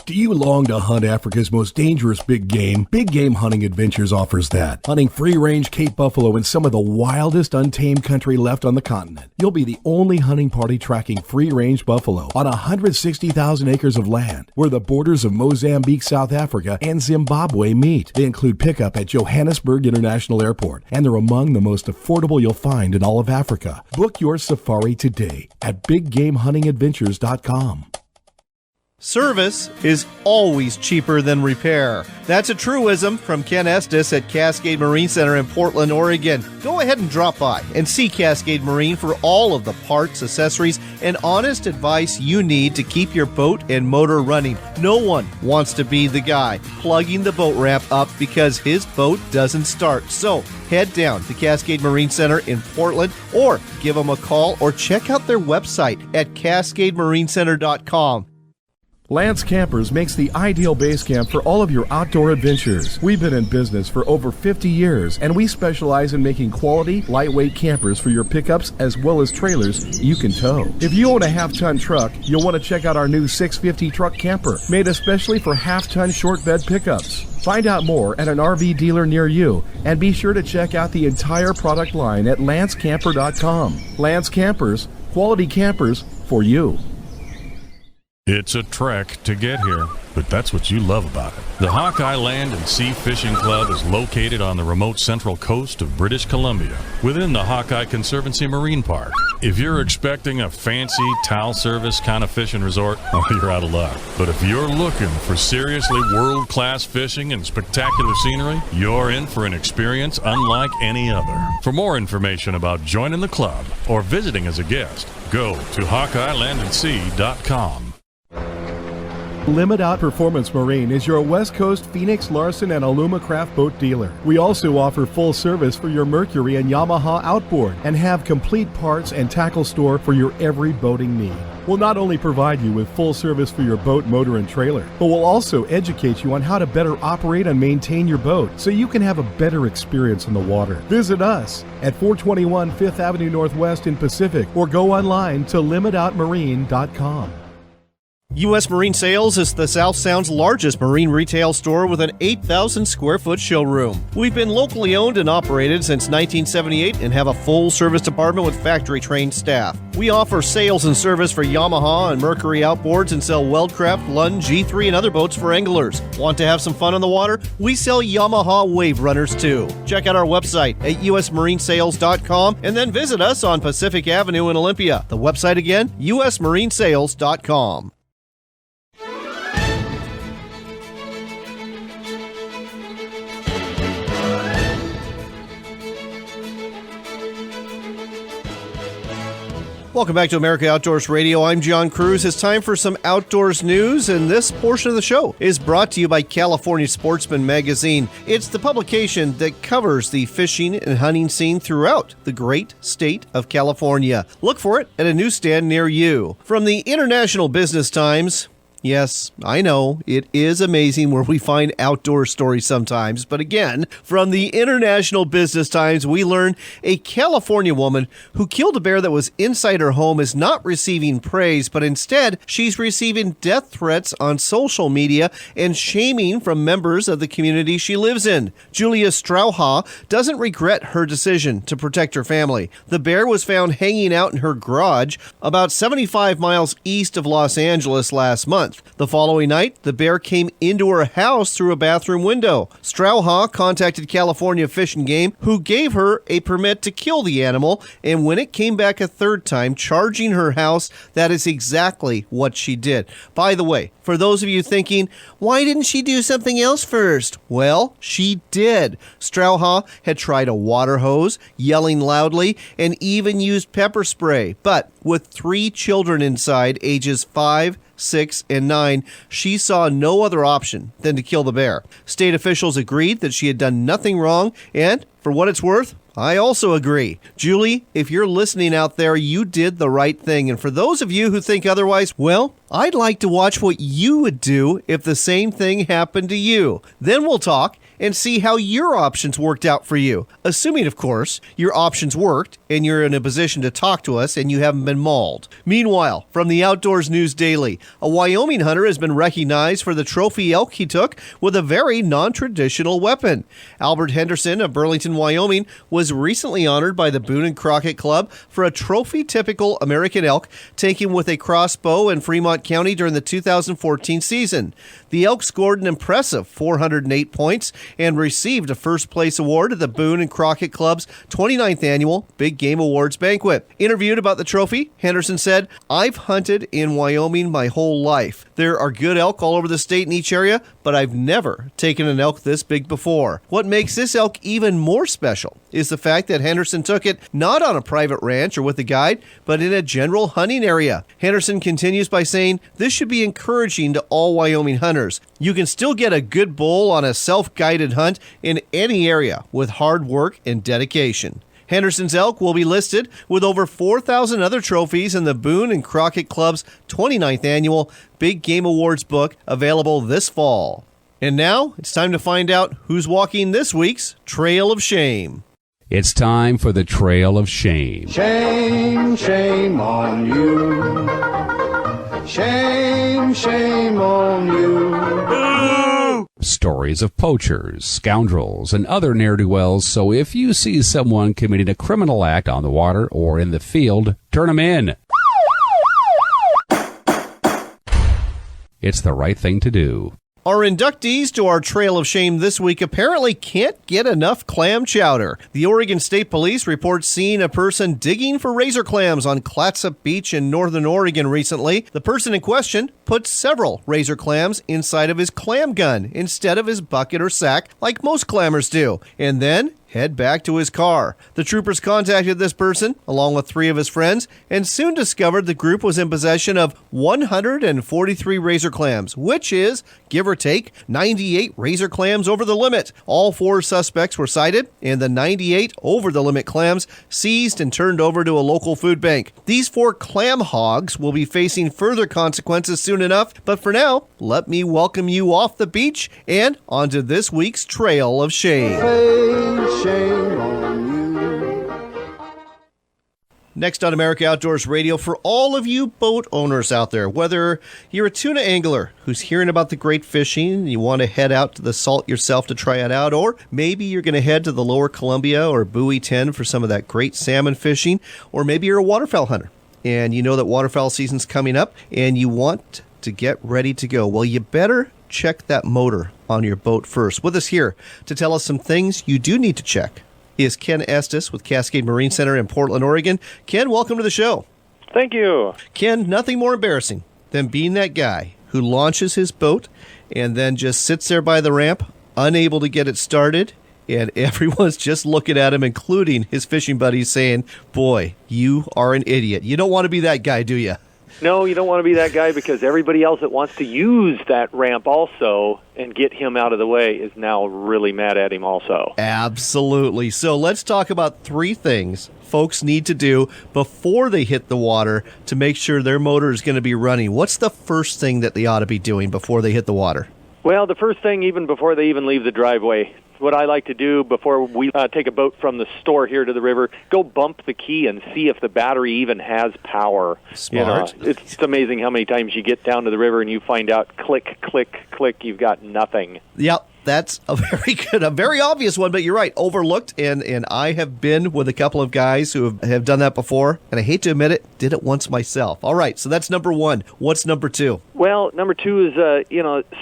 Do you long to hunt Africa's most dangerous big game? Big Game Hunting Adventures offers that. Hunting free-range Cape buffalo in some of the wildest untamed country left on the continent. You'll be the only hunting party tracking free-range buffalo on 160,000 acres of land, where the borders of Mozambique, South Africa, and Zimbabwe meet. They include pickup at Johannesburg International Airport, and they're among the most affordable you'll find in all of Africa. Book your safari today at BigGameHuntingAdventures.com. Service is always cheaper than repair. That's a truism from Ken Estes at Cascade Marine Center in Portland, Oregon. Go ahead and drop by and see Cascade Marine for all of the parts, accessories, and honest advice you need to keep your boat and motor running. No one wants to be the guy plugging the boat ramp up because his boat doesn't start. So head down to Cascade Marine Center in Portland, or give them a call, or check out their website at CascadeMarineCenter.com. Lance Campers makes the ideal base camp for all of your outdoor adventures. We've been in business for over 50 years, and we specialize in making quality, lightweight campers for your pickups as well as trailers you can tow. If you own a half-ton truck, you'll want to check out our new 650 truck camper, made especially for half-ton short bed pickups. Find out more at an RV dealer near you, and be sure to check out the entire product line at lancecamper.com. Lance Campers, quality campers for you. It's a trek to get here, but that's what you love about it. The Hawkeye Land and Sea Fishing Club is located on the remote central coast of British Columbia, within the Hawkeye Conservancy Marine Park. If you're expecting a fancy towel service kind of fishing resort, oh, you're out of luck. But if you're looking for seriously world-class fishing and spectacular scenery, you're in for an experience unlike any other. For more information about joining the club or visiting as a guest, go to HawkeyeLandandSea.com. Limit Out Performance Marine is your West Coast Phoenix, Larson, and Aluma craft boat dealer. We also offer full service for your Mercury and Yamaha outboard and have complete parts and tackle store for your every boating need. We'll not only provide you with full service for your boat, motor, and trailer, but we'll also educate you on how to better operate and maintain your boat so you can have a better experience in the water. Visit us at 421 5th Avenue Northwest in Pacific or go online to limitoutmarine.com. U.S. Marine Sales is the South Sound's largest marine retail store with an 8,000 square foot showroom. We've been locally owned and operated since 1978 and have a full service department with factory trained staff. We offer sales and service for Yamaha and Mercury outboards and sell Weldcraft, Lund, G3, and other boats for anglers. Want to have some fun on the water? We sell Yamaha wave runners too. Check out our website at usmarinesales.com and then visit us on Pacific Avenue in Olympia. The website again, usmarinesales.com. Welcome back to America Outdoors Radio. I'm John Cruz. It's time for some outdoors news, and this portion of the show is brought to you by California Sportsman Magazine. It's the publication that covers the fishing and hunting scene throughout the great state of California. Look for it at a newsstand near you. From the International Business Times. Yes, I know, it is amazing where we find outdoor stories sometimes. But again, from the International Business Times, we learn a California woman who killed a bear that was inside her home is not receiving praise, but instead she's receiving death threats on social media and shaming from members of the community she lives in. Julia Strauha doesn't regret her decision to protect her family. The bear was found hanging out in her garage about 75 miles east of Los Angeles last month. The following night, the bear came into her house through a bathroom window. Strauha contacted California Fish and Game, who gave her a permit to kill the animal, and when it came back a third time, charging her house, that is exactly what she did. By the way, for those of you thinking, why didn't she do something else first? Well, she did. Strauha had tried a water hose, yelling loudly, and even used pepper spray. But with 3 children inside, ages 5, 6, and 9, she saw no other option than to kill the bear. State officials agreed that she had done nothing wrong, and for what it's worth, I also agree. Julie, if you're listening out there, you did the right thing. And for those of you who think otherwise, well, I'd like to watch what you would do if the same thing happened to you. Then we'll talk and see how your options worked out for you. Assuming, of course, your options worked and you're in a position to talk to us and you haven't been mauled. Meanwhile, from the Outdoors News Daily, a Wyoming hunter has been recognized for the trophy elk he took with a very non-traditional weapon. Albert Henderson of Burlington, Wyoming, was recently honored by the Boone and Crockett Club for a trophy-typical American elk taken with a crossbow in Fremont County during the 2014 season. The elk scored an impressive 408 points and received a first-place award at the Boone and Crockett Club's 29th annual Big Game Awards banquet. Interviewed about the trophy, Henderson said, "I've hunted in Wyoming my whole life. There are good elk all over the state in each area, but I've never taken an elk this big before. What makes this elk even more special is the fact that Henderson took it not on a private ranch or with a guide, but in a general hunting area." Henderson continues by saying, "This should be encouraging to all Wyoming hunters. You can still get a good bull on a self-guided hunt in any area with hard work and dedication." Henderson's elk will be listed with over 4,000 other trophies in the Boone and Crockett Club's 29th annual Big Game Awards book, available this fall. And now it's time to find out who's walking this week's Trail of Shame. It's time for the Trail of Shame. Shame, shame on you. Shame, shame on you. Stories of poachers, scoundrels, and other ne'er-do-wells, so if you see someone committing a criminal act on the water or in the field, turn them in. It's the right thing to do. Our inductees to our Trail of Shame this week apparently can't get enough clam chowder. The Oregon State Police reports seeing a person digging for razor clams on Clatsop Beach in northern Oregon recently. The person in question put several razor clams inside of his clam gun instead of his bucket or sack like most clammers do. And then head back to his car. The troopers contacted this person, along with 3 of his friends, and soon discovered the group was in possession of 143 razor clams, which is, give or take, 98 razor clams over the limit. All 4 suspects were cited, and the 98 over-the-limit clams seized and turned over to a local food bank. These 4 clam hogs will be facing further consequences soon enough, but for now, let me welcome you off the beach and onto this week's Trail of Shame. Shame on you. Next on America Outdoors Radio, for all of you boat owners out there, whether you're a tuna angler who's hearing about the great fishing and you want to head out to the Salt yourself to try it out, or maybe you're going to head to the Lower Columbia or Buoy 10 for some of that great salmon fishing, or maybe you're a waterfowl hunter and you know that waterfowl season's coming up and you want to get ready to go. Well, you better check that motor on your boat first. With us here to tell us some things you do need to check is Ken Estes with Cascade Marine Center in Portland, Oregon. Ken, welcome to the show. Thank you. Ken, nothing more embarrassing than being that guy who launches his boat and then just sits there by the ramp, unable to get it started, and everyone's just looking at him, including his fishing buddies, saying, boy, you are an idiot. You don't want to be that guy, do you? No, you don't want to be that guy because everybody else that wants to use that ramp also and get him out of the way is now really mad at him also. Absolutely. So let's talk about 3 things folks need to do before they hit the water to make sure their motor is going to be running. What's the first thing that they ought to be doing before they hit the water? Well, the first thing, even before they even leave the driveway, what I like to do before we take a boat from the store here to the river, go bump the key and see if the battery even has power. Smart. You know, it's amazing how many times you get down to the river and you find out, click, click, click, you've got nothing. Yep. That's a very obvious one, but you're right, overlooked, and I have been with a couple of guys who have done that before, and I hate to admit it, did it once myself. All right, so that's number 1. What's number 2? Well, number 2 is,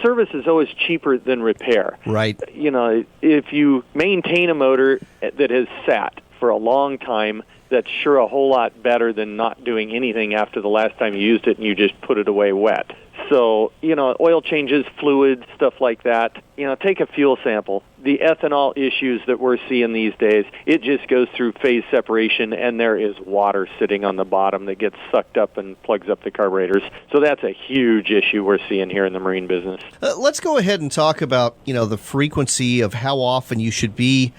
service is always cheaper than repair. Right. You know, if you maintain a motor that has sat for a long time, that's sure a whole lot better than not doing anything after the last time you used it and you just put it away wet. So, oil changes, fluids, stuff like that. Take a fuel sample. The ethanol issues that we're seeing these days, it just goes through phase separation, and there is water sitting on the bottom that gets sucked up and plugs up the carburetors. So that's a huge issue we're seeing here in the marine business. Let's go ahead and talk about, the frequency of how often you should be,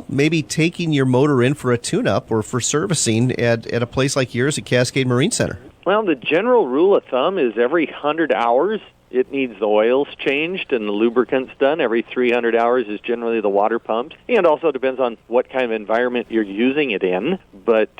maybe taking your motor in for a tune-up or for servicing at a place like yours at Cascade Marine Center. Well, the general rule of thumb is every 100 hours it needs the oils changed and the lubricants done. Every 300 hours is generally the water pumped. And also depends on what kind of environment you're using it in. But,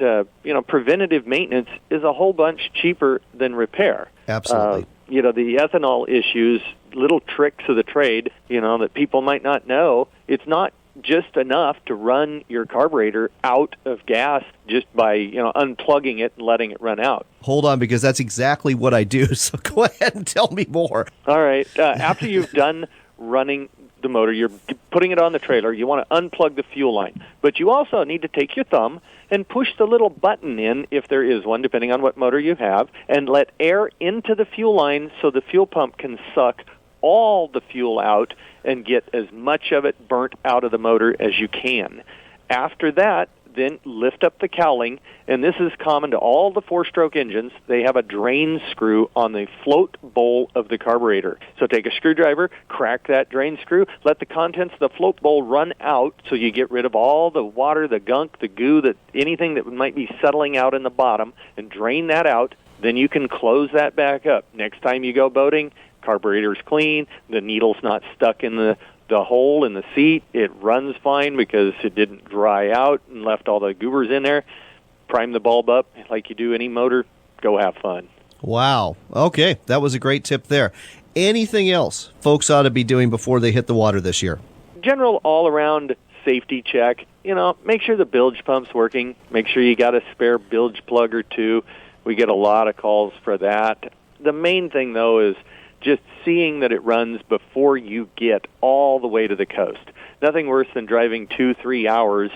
preventative maintenance is a whole bunch cheaper than repair. Absolutely. The ethanol issues, little tricks of the trade, that people might not know. It's not just enough to run your carburetor out of gas just by, unplugging it and letting it run out. Hold on, because that's exactly what I do. So go ahead and tell me more. All right. After you've done running the motor, you're putting it on the trailer, you want to unplug the fuel line. But you also need to take your thumb and push the little button in, if there is one, depending on what motor you have, and let air into the fuel line so the fuel pump can suck all the fuel out and get as much of it burnt out of the motor as you can. After that, then lift up the cowling, and this is common to all the 4-stroke engines. They have a drain screw on the float bowl of the carburetor. So take a screwdriver, crack that drain screw, let the contents of the float bowl run out so you get rid of all the water, the gunk, the goo, anything that might be settling out in the bottom, and drain that out. Then you can close that back up. Next time you go boating, carburetor's clean, the needle's not stuck in the hole in the seat, it runs fine because it didn't dry out and left all the goobers in there. Prime the bulb up like you do any motor, go have fun. Wow. Okay, that was a great tip there. Anything else folks ought to be doing before they hit the water this year? General all-around safety check. Make sure the bilge pump's working. Make sure you got a spare bilge plug or two. We get a lot of calls for that. The main thing, though, is just seeing that it runs before you get all the way to the coast. Nothing worse than driving 2-3 hours,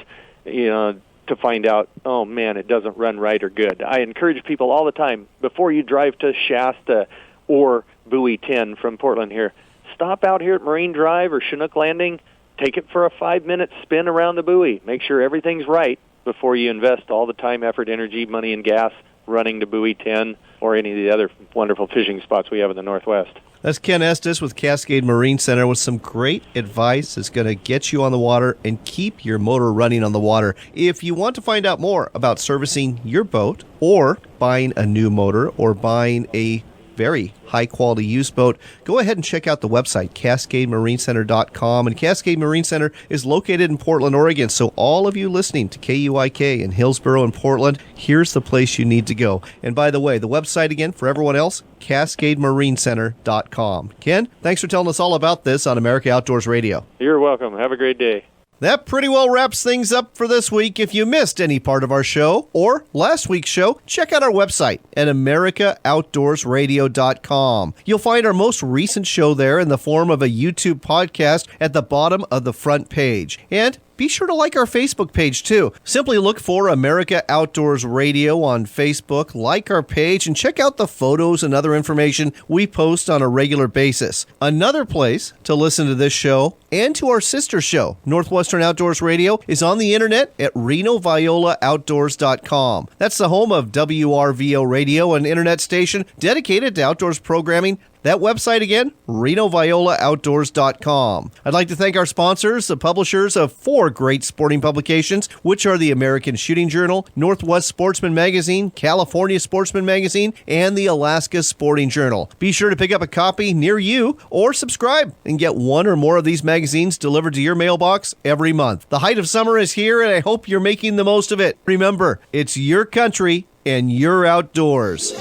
to find out, oh man, it doesn't run right or good. I encourage people all the time, before you drive to Shasta or Buoy 10 from Portland here, stop out here at Marine Drive or Chinook Landing, take it for a 5-minute spin around the buoy. Make sure everything's right before you invest all the time, effort, energy, money, and gas running to Buoy 10 or any of the other wonderful fishing spots we have in the Northwest. That's Ken Estes with Cascade Marine Center with some great advice that's going to get you on the water and keep your motor running on the water. If you want to find out more about servicing your boat or buying a new motor or buying a very high-quality used boat, go ahead and check out the website, CascadeMarineCenter.com. And Cascade Marine Center is located in Portland, Oregon. So all of you listening to KUIK in Hillsboro and Portland, here's the place you need to go. And by the way, the website again for everyone else, CascadeMarineCenter.com. Ken, thanks for telling us all about this on America Outdoors Radio. You're welcome. Have a great day. That pretty well wraps things up for this week. If you missed any part of our show or last week's show, check out our website at AmericaOutdoorsRadio.com. You'll find our most recent show there in the form of a YouTube podcast at the bottom of the front page. And be sure to like our Facebook page, too. Simply look for America Outdoors Radio on Facebook, like our page, and check out the photos and other information we post on a regular basis. Another place to listen to this show and to our sister show, Northwestern Outdoors Radio, is on the internet at RenoViolaOutdoors.com. That's the home of WRVO Radio, an internet station dedicated to outdoors programming. That website again, RenoViolaOutdoors.com. I'd like to thank our sponsors, the publishers of 4 great sporting publications, which are the American Shooting Journal, Northwest Sportsman Magazine, California Sportsman Magazine, and the Alaska Sporting Journal. Be sure to pick up a copy near you or subscribe and get one or more of these magazines delivered to your mailbox every month. The height of summer is here, and I hope you're making the most of it. Remember, it's your country and your outdoors.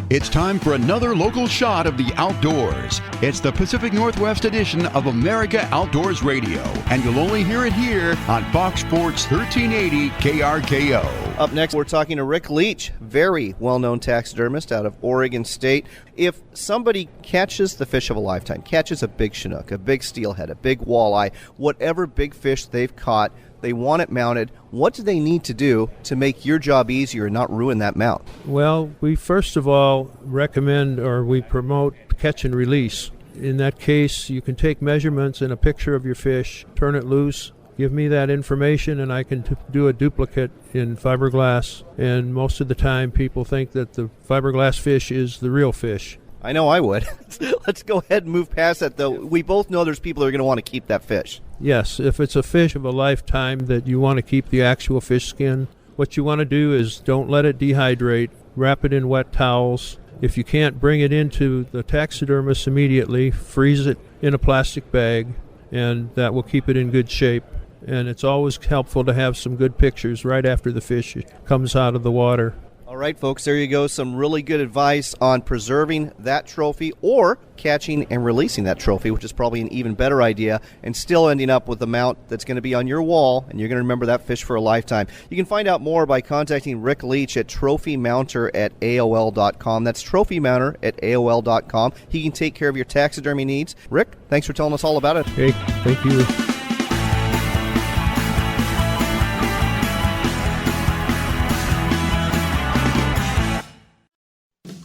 It's time for another local shot of the outdoors. It's the Pacific Northwest edition of America Outdoors Radio, and you'll only hear it here on Fox Sports 1380 KRKO. Up next, we're talking to Rick Leach, very well-known taxidermist out of Oregon State. If somebody catches the fish of a lifetime, catches a big Chinook, a big steelhead, a big walleye, whatever big fish they've caught, they want it mounted, what do they need to do to make your job easier and not ruin that mount? Well, we first of all recommend or we promote catch and release. In that case, you can take measurements and a picture of your fish, turn it loose, give me that information, and I can do a duplicate in fiberglass. And most of the time, people think that the fiberglass fish is the real fish. I know I would. Let's go ahead and move past that, though. We both know there's people that are going to want to keep that fish. Yes, if it's a fish of a lifetime that you want to keep the actual fish skin, what you want to do is don't let it dehydrate. Wrap it in wet towels. If you can't bring it into the taxidermist immediately, freeze it in a plastic bag, and that will keep it in good shape. And it's always helpful to have some good pictures right after the fish comes out of the water. All right, folks, there you go. Some really good advice on preserving that trophy or catching and releasing that trophy, which is probably an even better idea, and still ending up with a mount that's going to be on your wall, and you're going to remember that fish for a lifetime. You can find out more by contacting Rick Leach at trophymounter@AOL.com. That's trophymounter@AOL.com. He can take care of your taxidermy needs. Rick, thanks for telling us all about it. Hey, thank you.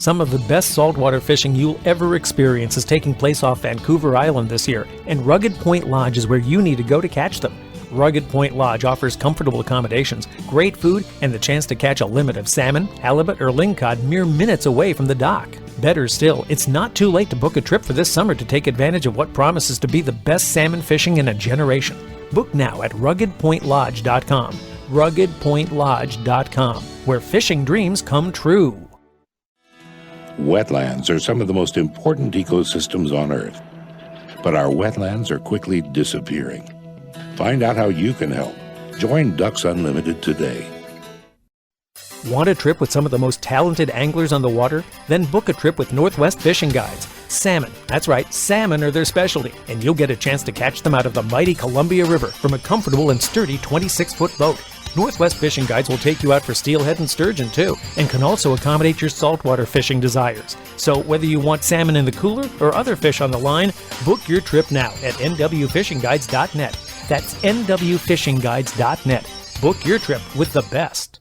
Some of the best saltwater fishing you'll ever experience is taking place off Vancouver Island this year, and Rugged Point Lodge is where you need to go to catch them. Rugged Point Lodge offers comfortable accommodations, great food, and the chance to catch a limit of salmon, halibut, or lingcod mere minutes away from the dock. Better still, it's not too late to book a trip for this summer to take advantage of what promises to be the best salmon fishing in a generation. Book now at RuggedPointLodge.com. RuggedPointLodge.com, where fishing dreams come true. Wetlands are some of the most important ecosystems on Earth, but our wetlands are quickly disappearing. Find out how you can help. Join Ducks Unlimited today. Want a trip with some of the most talented anglers on the water? Then book a trip with Northwest Fishing Guides. Salmon, that's right, salmon are their specialty, and you'll get a chance to catch them out of the mighty Columbia River from a comfortable and sturdy 26-foot boat. Northwest Fishing Guides will take you out for steelhead and sturgeon too, and can also accommodate your saltwater fishing desires. So whether you want salmon in the cooler or other fish on the line, book your trip now at nwfishingguides.net. That's nwfishingguides.net. Book your trip with the best.